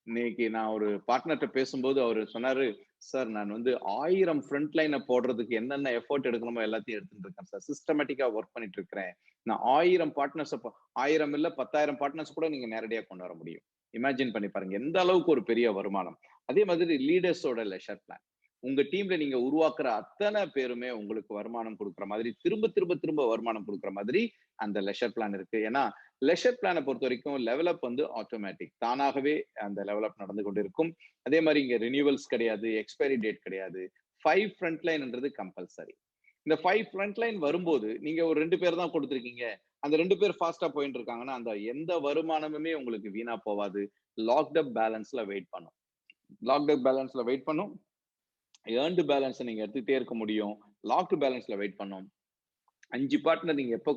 இன்னைக்கு நான் ஒரு பார்ட்னர்ட்ட பேசும்போது அவரு சொன்னாரு, சார் நான் வந்து 1000 ஃப்ரண்ட் லைன போடுறதுக்கு என்னென்ன எஃபோர்ட் எடுக்கணுமோ எல்லாத்தையும் எடுத்துட்டு இருக்கேன் சார். சிஸ்டமேட்டிக்கா ஒர்க் பண்ணிட்டு இருக்கிறேன். நான் 1000 பார்ட்னர்ஸ் 1000 இல்ல 10,000 பார்ட்னர்ஸ் கூட நீங்க நேரடியா கொண்டு வர முடியும். இமேஜின் பண்ணி பாருங்க. எந்த அளவுக்கு ஒரு பெரிய வருமானம். அதே மாதிரி லீடர்ஸோட லெஷர் பிளான். உங்க டீம்ல நீங்க உருவாக்குற அத்தனை பேருமே உங்களுக்கு வருமானம் கொடுக்குற மாதிரி, திரும்ப வருமானம் கொடுக்குற மாதிரி அந்த லெஷர் பிளான் இருக்கு. ஏன்னா லெஷர் பிளானை பொறுத்த வரைக்கும் லெவலப் வந்து ஆட்டோமேட்டிக். தானாகவே அந்த லெவலப் நடந்து கொண்டிருக்கும். அதே மாதிரி இங்க ரினியூவல்ஸ் கிடையாது, எக்ஸ்பைரி டேட் கிடையாது. 5 ஃப்ரண்ட் லைன்ன்றது கம்பல்சரி. இந்த 5 ஃப்ரண்ட் லைன் வரும்போது நீங்க ஒரு 2 பேர் தான் கொடுத்துருக்கீங்க. அந்த 2 பேர் ஃபாஸ்டா போயிட்டு இருக்காங்கன்னா, அந்த எந்த வருமானமுமே உங்களுக்கு வீணா போவாது. லாக்ட் அப் பேலன்ஸ்ல வெயிட் பண்ணும். ஏர்ன்டு பேலன்ஸ் நீங்க எடுத்துக்கிட்டே இருக்க முடியும். லாக்டு பேலன்ஸ்ல வெயிட் பண்ணும். 5 பார்ட்னர் நீங்க எப்போ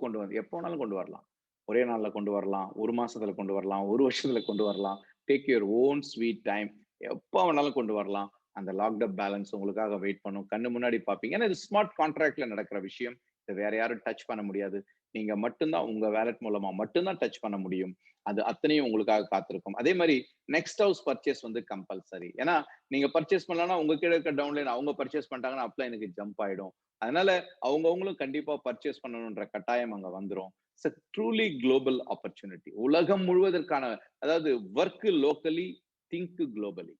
வேணாலும் கொண்டு வரலாம். ஒரே நாள்ல கொண்டு வரலாம், 1 மாசத்துல கொண்டு வரலாம், 1 வருஷத்துல கொண்டு வரலாம். Take your own sweet time. எப்போ வேணாலும் கொண்டு வரலாம். அந்த லாக்ட் அப் பேலன்ஸ் உங்களுக்காக வெயிட் பண்ணும். கண்ணு முன்னாடி பார்ப்பீங்க. ஏன்னா இது ஸ்மார்ட் கான்ட்ராக்ட்ல நடக்கிற விஷயம். இதை வேற யாரும் டச் பண்ண முடியாது. நீங்க மட்டும்தான் உங்க வேலட் மூலமா மட்டும்தான் டச் பண்ண முடியும். அது அத்தனையும் உங்களுக்காக காத்திருக்கும். அதே மாதிரி நெக்ஸ்ட் ஹவுஸ் பர்ச்சேஸ் வந்து கம்பல்சரி. ஏன்னா நீங்க பர்ச்சேஸ் பண்ணலன்னா உங்க கீழே இருக்க டவுன்லைன் அவங்க பர்ச்சேஸ் பண்ணிட்டாங்கன்னா அப்லைனுக்கு ஜம்ப் ஆயிடும். அதனால அவங்கவுங்களும் கண்டிப்பா பர்ச்சேஸ் பண்ணணும்ன்ற கட்டாயம் அங்க வந்துரும். It's a truly global opportunity. உலகம் முழுவதற்கான, அதாவது work locally, think globally.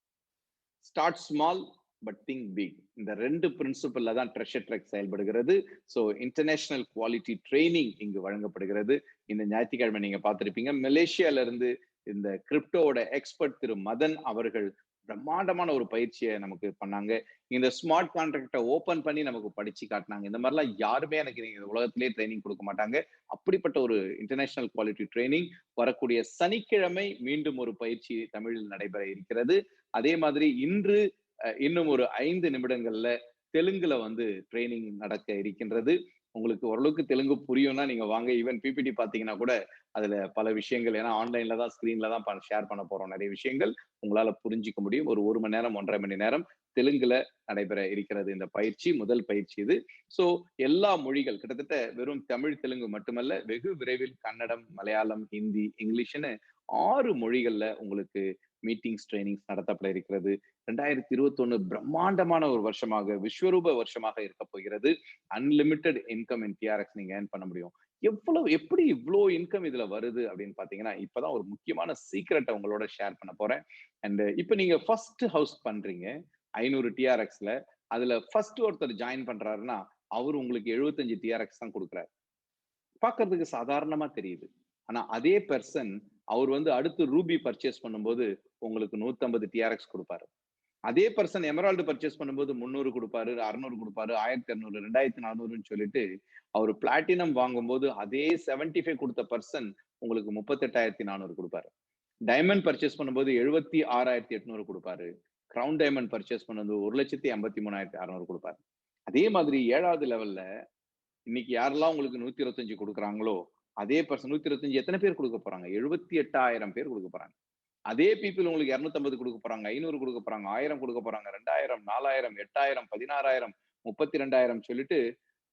Start small but think big. இந்த 2 பிரின்சிபல்ல தான் ட்ரெஷர் ட்ரெக் செயல்படுகிறது. ஸோ இன்டர்நேஷனல் குவாலிட்டி ட்ரைனிங் இங்கு வழங்கப்படுகிறது. இந்த ஞாயிற்றுக்கிழமை நீங்க பார்த்திருப்பீங்க, மலேசியால இருந்து இந்த கிரிப்டோவோட எக்ஸ்பர்ட் திரு மதன் அவர்கள் பிரம்மாண்டமான ஒரு பயிற்சியை நமக்கு பண்ணாங்க. இந்த ஸ்மார்ட் கான்ட்ராக்டை ஓபன் பண்ணி நமக்கு படிச்சு காட்டினாங்க. இந்த மாதிரிலாம் யாருமே எனக்கு நீங்க உலகத்திலேயே ட்ரைனிங் கொடுக்க மாட்டாங்க. அப்படிப்பட்ட ஒரு இன்டர்நேஷனல் குவாலிட்டி ட்ரைனிங் வரக்கூடிய சனிக்கிழமை மீண்டும் ஒரு பயிற்சி தமிழில் நடைபெற இருக்கிறது. அதே மாதிரி இன்று இன்னும் ஒரு 5 நிமிடங்கள்ல தெலுங்குல வந்து ட்ரைனிங் நடக்க இருக்கின்றது. உங்களுக்கு ஓரளவுக்கு தெலுங்கு புரியும்னா நீங்க வாங்க. ஈவன் பிபிடி பாத்தீங்கன்னா கூட அதுல பல விஷயங்கள், ஏன்னா ஆன்லைன்ல தான் ஸ்கிரீன்ல தான் ஷேர் பண்ண போறோம். நிறைய விஷயங்கள் உங்களால புரிஞ்சுக்க முடியும். ஒரு 1 மணி நேரம் 1.5 மணி நேரம் தெலுங்குல நடைபெற இருக்கிறது இந்த பயிற்சி. முதல் பயிற்சி இது. சோ எல்லா மொழிகள் கிட்டத்தட்ட வெறும் தமிழ், தெலுங்கு மட்டுமல்ல, வெகு விரைவில் கன்னடம், மலையாளம், ஹிந்தி, இங்கிலீஷ்னு 6 மொழிகள்ல உங்களுக்கு மீட்டிங்ஸ், ட்ரெய்னிங்ஸ் நடத்தப்பட இருக்கிறது. 2021 பிரம்மாண்டமான ஒரு வருஷமாக, விஸ்வரூப வருஷமாக இருக்க போகிறது. அன்லிமிட்டெட் இன்கம் இன் டிஆர்எக்ஸ் நீங்க ஏர்ன் பண்ண முடியும். எப்படி இவ்ளோ இன்கம் இதுல வருது அப்படின்னு பாத்தீங்கன்னா, இப்பதான் ஒரு முக்கியமான சீக்ரெட்ட உங்களோட ஷேர் பண்ண போறேன். அண்ட் இப்ப நீங்க ஃபர்ஸ்ட் ஹவுஸ் பண்றீங்க 500 டிஆர்எக்ஸ்ல. அதுல ஃபர்ஸ்ட் ஒருத்தர் ஜாயின் பண்றாருன்னா, அவரு உங்களுக்கு 75 டிஆர்எக்ஸ் தான் குடுக்குறாரு. பாக்குறதுக்கு சாதாரணமா தெரியுது. ஆனா அதே பெர்சன் அவர் வந்து அடுத்து ரூபி பர்ச்சேஸ் பண்ணும்போது உங்களுக்கு 150 டிஆர்எக்ஸ் கொடுப்பாரு. அதே பர்சன் எமரால்டு பர்ச்சேஸ் பண்ணும்போது 300 கொடுப்பாரு, 600 கொடுப்பாரு, 1200, 2400ன்னு சொல்லிட்டு அவர் பிளாட்டினம் வாங்கும்போது அதே 75 கொடுத்த பர்சன் உங்களுக்கு 38,400 கொடுப்பாரு. டைமண்ட் பர்ச்சேஸ் பண்ணும்போது 76,800 கொடுப்பாரு. கிரவுன் டைமண்ட் பர்ச்சேஸ் பண்ணது 1,53,600 கொடுப்பாரு. அதே மாதிரி 7வது லெவல்ல இன்னைக்கு யாரெல்லாம் உங்களுக்கு 125 கொடுக்குறாங்களோ அதே பர்சன் 125 எத்தனை பேர் கொடுக்க போறாங்க? 78,000 பேர் கொடுக்க போறாங்க. அதே பீப்புள் உங்களுக்கு 250 கொடுக்க போறாங்க, 500 கொடுக்க போறாங்க, 1000 கொடுக்க போறாங்க, 2000, 4000, 8000, 16,000, 32,000 சொல்லிட்டு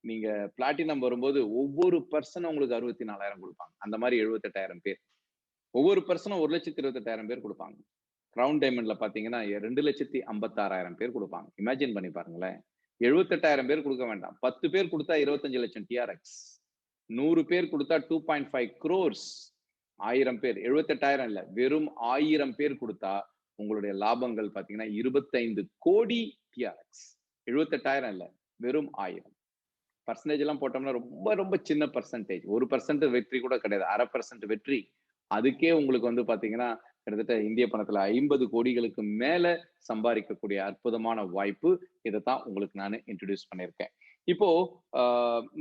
நீங்க பிளாட்டினம் வரும்போது ஒவ்வொரு பர்சனும் உங்களுக்கு 64,000 கொடுப்பாங்க. அந்த மாதிரி 78,000 பேர். ஒவ்வொரு பர்சனும் 1,28,000 பேர் கொடுப்பாங்க. கிரவுன் டைமண்ட்ல பாத்தீங்கன்னா 2,56,000 பேர் கொடுப்பாங்க. இமேஜின் பண்ணி பாருங்களேன். 78,000 பேர் கொடுக்க வேண்டாம். 10 பேர் கொடுத்தா 25 லட்சம் டிஆர்எக்ஸ். 100 பேர் கொடுத்தா 2.5 crores. 1000 பேர் 78,000 இல்ல, வெறும் 1000 பேர் கொடுத்தா உங்களுடைய லாபங்கள் பாத்தீங்கன்னா 25 கோடி டிஆர்எக்ஸ். 78,000 இல்ல, வெறும் 1000. பர்சன்டேஜ் எல்லாம் போட்டோம்னா ரொம்ப ரொம்ப சின்ன பர்சன்டேஜ். 1% வெற்றி கூட கிடையாது. 0.5% வெற்றி. அதுக்கே உங்களுக்கு வந்து பாத்தீங்கன்னா கிட்டத்தட்ட இந்திய பணத்துல 50 கோடிகளுக்கு மேல சம்பாதிக்கக்கூடிய அற்புதமான வாய்ப்பு. இதைத்தான் உங்களுக்கு நான் இன்ட்ரோடியூஸ் பண்ணியிருக்கேன். இப்போ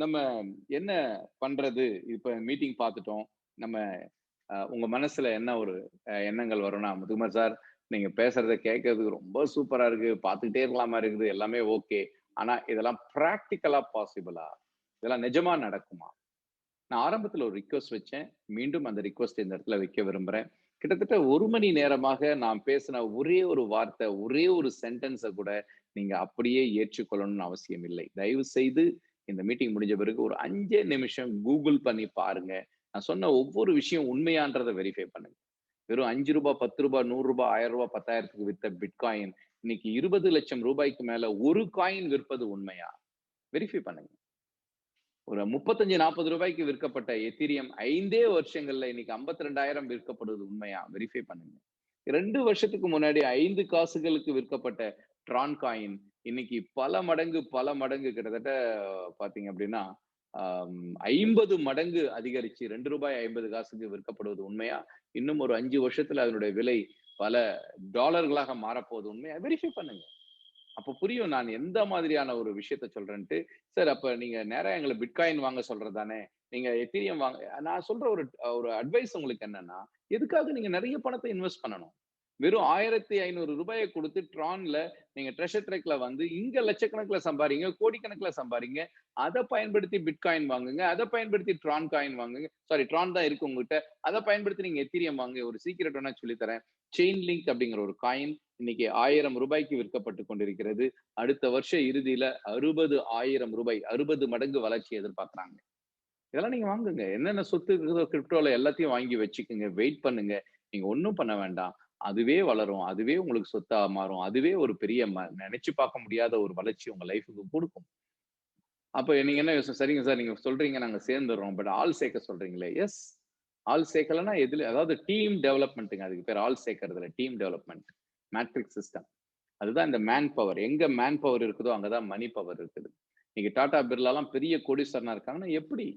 நம்ம என்ன பண்றது? இப்ப மீட்டிங் பார்த்துட்டோம். நம்ம உங்க மனசுல என்ன ஒரு எண்ணங்கள் வரும்னா, முதுகுமார் சார் நீங்க பேசுறத கேட்கறதுக்கு ரொம்ப சூப்பரா இருக்கு, பார்த்துக்கிட்டே இருக்கலாம் மாதிரி இருக்குது, எல்லாமே ஓகே. ஆனா இதெல்லாம் பிராக்டிக்கலா பாசிபிளா? இதெல்லாம் நிஜமா நடக்குமா? நான் ஆரம்பத்துல ஒரு ரிக்வெஸ்ட் வச்சேன். மீண்டும் அந்த ரிக்வெஸ்ட் இந்த இடத்துல வைக்க விரும்புறேன். கிட்டத்தட்ட 1 மணி நேரமாக நான் பேசின ஒரே ஒரு வார்த்தை, ஒரே ஒரு சென்டென்ஸை கூட நீங்க அப்படியே ஏற்றுக்கொள்ளணும்னு அவசியம் இல்லை. தயவு செய்து இந்த மீட்டிங் முடிஞ்ச பிறகு ஒரு 5 நிமிஷம் கூகுள் பண்ணி பாருங்க. நான் சொன்ன ஒவ்வொரு விஷயம் உண்மையான்றதை வெரிஃபை பண்ணுங்க. வெறும் 5 ரூபாய், 10 ரூபாய், 100 ரூபாய், 1000 ரூபாய், 10,000க்கு வித்த பிட்காயின் இன்னைக்கு 20 லட்சம் ரூபாய்க்கு மேல ஒரு காயின் விற்பது உண்மையா? வெரிஃபை பண்ணுங்க. ஒரு 35, 40 ரூபாய்க்கு விற்கப்பட்ட எத்தீரியம் 5 வருஷங்கள்ல இன்னைக்கு 52,000 விற்கப்படுவது உண்மையா? வெரிஃபை பண்ணுங்க. 2 வருஷத்துக்கு முன்னாடி 5 காசுகளுக்கு விற்கப்பட்ட ட்ரான் காயின் இன்னைக்கு பல மடங்கு கிட்டத்தட்ட பாத்தீங்க அப்படின்னா 50 மடங்கு அதிகரிச்சு 2 ரூபாய் 50 காசுக்கு விற்கப்படுவது உண்மையா? இன்னும் ஒரு 5 வருஷத்துல அதனுடைய விலை பல டாலர்களாக மாறப்போவது உண்மையா? வெரிஃபை பண்ணுங்க. அப்ப புரியும் நான் எந்த மாதிரியான ஒரு விஷயத்த சொல்றேன்ட்டு. சார் அப்ப நீங்க நேரா எங்களை பிட்காயின் வாங்க சொல்றதானே, நீங்க எத்தீரியம் வாங்க. நான் சொல்ற ஒரு ஒரு அட்வைஸ் உங்களுக்கு என்னன்னா, எதுக்காக நீங்க நிறைய பணத்தை இன்வெஸ்ட் பண்ணணும்? வெறும் 1,500 ரூபாயை கொடுத்து ட்ரான்ல நீங்க ட்ரெஷர் ட்ரெக்ல வந்து இங்க லட்சக்கணக்கில் சம்பாதிங்க, கோடிக்கணக்கில் சம்பாதிங்க. அதை பயன்படுத்தி பிட்காயின் வாங்குங்க, அதை பயன்படுத்தி ட்ரான் காயின் வாங்குங்க. சாரி, ட்ரான் தான் இருக்கு உங்ககிட்ட. அதை பயன்படுத்தி நீங்க எத்தீரியம் வாங்க. ஒரு சீக்கிரட் வேணா சொல்லித்தரேன். செயின் லிங்க் அப்படிங்கிற ஒரு காயின் இன்னைக்கு 1000 ரூபாய்க்கு விற்கப்பட்டு கொண்டிருக்கிறது. அடுத்த வருஷ இறுதியில 60,000 ரூபாய், 60 மடங்கு வளர்ச்சி எதிர்பார்க்கறாங்க. இதெல்லாம் நீங்க வாங்குங்க. என்னென்ன சொத்து இருக்குதோ கிரிப்டோல எல்லாத்தையும் வாங்கி வச்சுக்கோங்க. வெயிட் பண்ணுங்க. நீங்க ஒன்றும் பண்ண வேண்டாம். அதுவே வளரும். அதுவே உங்களுக்கு சொத்தா மாறும். அதுவே ஒரு பெரிய நினைச்சு பார்க்க முடியாத ஒரு வளர்ச்சி உங்க லைஃபுக்கு கொடுக்கும். அப்ப நீங்க என்ன யோசனை? சரிங்க சார், நீங்க சொல்றீங்க நாங்க சேர்ந்துடுறோம். பட் ஆள் சேர்க்க சொல்றீங்களே. எஸ், ஆள் சேர்க்கலன்னா எதுல, அதாவது டீம் டெவலப்மெண்ட்டுங்க. அதுக்கு பேர் ஆள் சேர்க்கறதுல டீம் டெவலப்மெண்ட், மேட்ரிக்ஸ் சிஸ்டம். அதுதான் இந்த மேன் பவர். எங்க மேன் பவர் இருக்குதோ அங்கதான் மணி பவர் இருக்குது. நீங்க டாடா பிர்லாலாம் பெரிய கோடீஸ்வரனா இருக்காங்கன்னா எப்படி?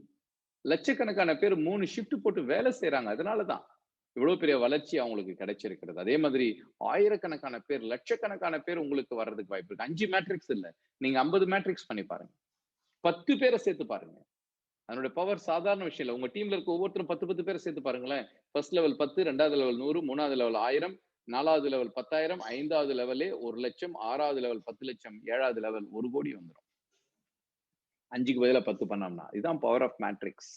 லட்சக்கணக்கான பேர் 3 ஷிஃப்ட் போட்டு வேலை செய்யறாங்க. அதனாலதான் இவ்வளவு பெரிய வளர்ச்சி அவங்களுக்கு கிடைச்சிருக்கிறது. அதே மாதிரி ஆயிரக்கணக்கான பேர், லட்சக்கணக்கான பேர் உங்களுக்கு வர்றதுக்கு வாய்ப்பு இருக்கு. 5 மேட்ரிக்ஸ் இல்ல, நீங்க 50 மேட்ரிக்ஸ் பண்ணி பாருங்க. 10 பேரை சேர்த்து பாருங்க. அதனுடைய பவர் சாதாரண விஷயம் இல்ல. உங்க டீம்ல இருக்க ஒவ்வொருத்தரும் 10 பேரை சேர்த்து பாருங்களேன். ஃபர்ஸ்ட் லெவல் 10, 2வது லெவல் 100, 3வது லெவல் 1000, 4வது லெவல் 10,000, 5வது லெவலே 1 லட்சம், 6வது லெவல் 10 லட்சம், 7வது லெவல் 1 கோடி வந்துடும். 5க்கு பதிலா 10 பண்ணோம்னா இதுதான் பவர் ஆஃப் மேட்ரிக்ஸ்.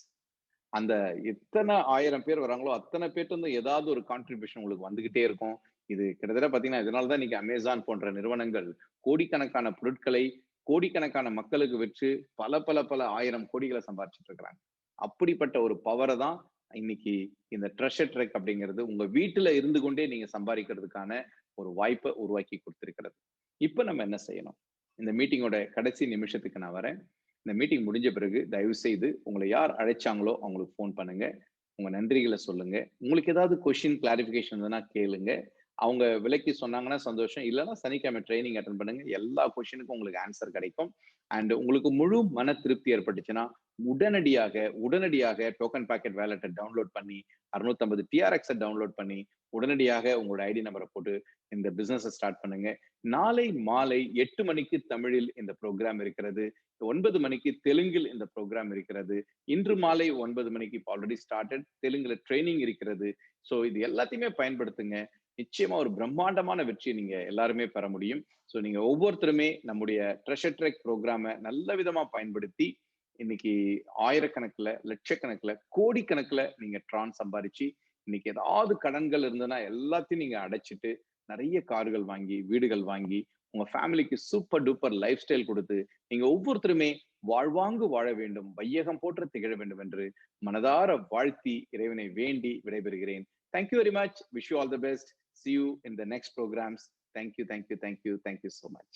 அந்த எத்தனை 1000 பேர் வராங்களோ அத்தனை பேர்ட்ட இருந்து ஏதாவது ஒரு கான்ட்ரிபியூஷன் உங்களுக்கு வந்துகிட்டே இருக்கும். இது கிட்டத்தட்ட பாத்தீங்கன்னா இதனால தான் இன்னைக்கு அமேசான் போன்ற நிறுவனங்கள் கோடிக்கணக்கான பொருட்களை கோடிக்கணக்கான மக்களுக்கு விற்று பல பல பல 1000 கோடிகளை சம்பாதிச்சுட்டு இருக்கிறாங்க. அப்படிப்பட்ட ஒரு பவரை தான் இன்னைக்கு இந்த ட்ரெஷர் ட்ரெக் அப்படிங்கிறது உங்க வீட்டுல இருந்து கொண்டே நீங்க சம்பாதிக்கிறதுக்கான ஒரு வாய்ப்பை உருவாக்கி கொடுத்திருக்கிறது. இப்ப நம்ம என்ன செய்யணும்? இந்த மீட்டிங்கோட கடைசி நிமிஷத்துக்கு நான் வரேன். இந்த மீட்டிங் முடிஞ்ச பிறகு தயவு செய்து உங்களை யார் அழைச்சாங்களோ அவங்களுக்கு ஃபோன் பண்ணுங்க. உங்க நன்றிகளை சொல்லுங்க. உங்களுக்கு ஏதாவது கொஸ்டின் கிளாரிபிகேஷன் இருந்ததுன்னா கேளுங்க. அவங்க விலக்கி சொன்னாங்கன்னா சந்தோஷம். இல்லைன்னா சனிக்கிழமை ட்ரைனிங் அட்டன் பண்ணுங்க. எல்லா கொஸ்டினுக்கும் உங்களுக்கு ஆன்சர் கிடைக்கும். அண்ட் உங்களுக்கு முழு மன திருப்தி ஏற்பட்டுச்சுன்னா உடனடியாக டோக்கன் பாக்கெட் வேலெட்டை டவுன்லோட் பண்ணி 650 TRX டவுன்லோட் பண்ணி உடனடியாக உங்களோட ஐடி நம்பரை போட்டு இந்த பிசினஸ் ஸ்டார்ட் பண்ணுங்க. நாளை மாலை 8 மணிக்கு தமிழில் இந்த ப்ரோக்ராம் இருக்கிறது. 9 மணிக்கு தெலுங்கில் இந்த ப்ரோக்ராம் இருக்கிறது. இன்று மாலை 9 மணிக்கு ஆல்ரெடி ஸ்டார்டட் தெலுங்குல ட்ரைனிங் இருக்கிறது. ஸோ இது எல்லாத்தையுமே பயன்படுத்துங்க. நிச்சயமா ஒரு பிரம்மாண்டமான வெற்றியை நீங்க எல்லாருமே பெற முடியும். ஸோ நீங்க ஒவ்வொருத்தருமே நம்முடைய ட்ரெஷர் ட்ரெக் ப்ரோக்ராமை நல்ல விதமா பயன்படுத்தி இன்னைக்கு ஆயிரக்கணக்கில் லட்சக்கணக்கில் கோடிக்கணக்கில் நீங்க சம்பாரிச்சு இன்னைக்கு ஏதாவது கடன்கள் இருந்ததுன்னா எல்லாத்தையும் நீங்க அடைச்சிட்டு நிறைய கார்கள் வாங்கி வீடுகள் வாங்கி உங்க ஃபேமிலிக்கு சூப்பர் டூப்பர் லைஃப் ஸ்டைல் கொடுத்து நீங்க ஒவ்வொருத்தருமே வாழ்வாங்கு வாழ வேண்டும், வையகம் போற்ற திகழ வேண்டும் என்று மனதார வாழ்த்தி இறைவனை வேண்டி விடைபெறுகிறேன். Thank you very much. Wish you all the best. See you in the next programs. Thank you so much.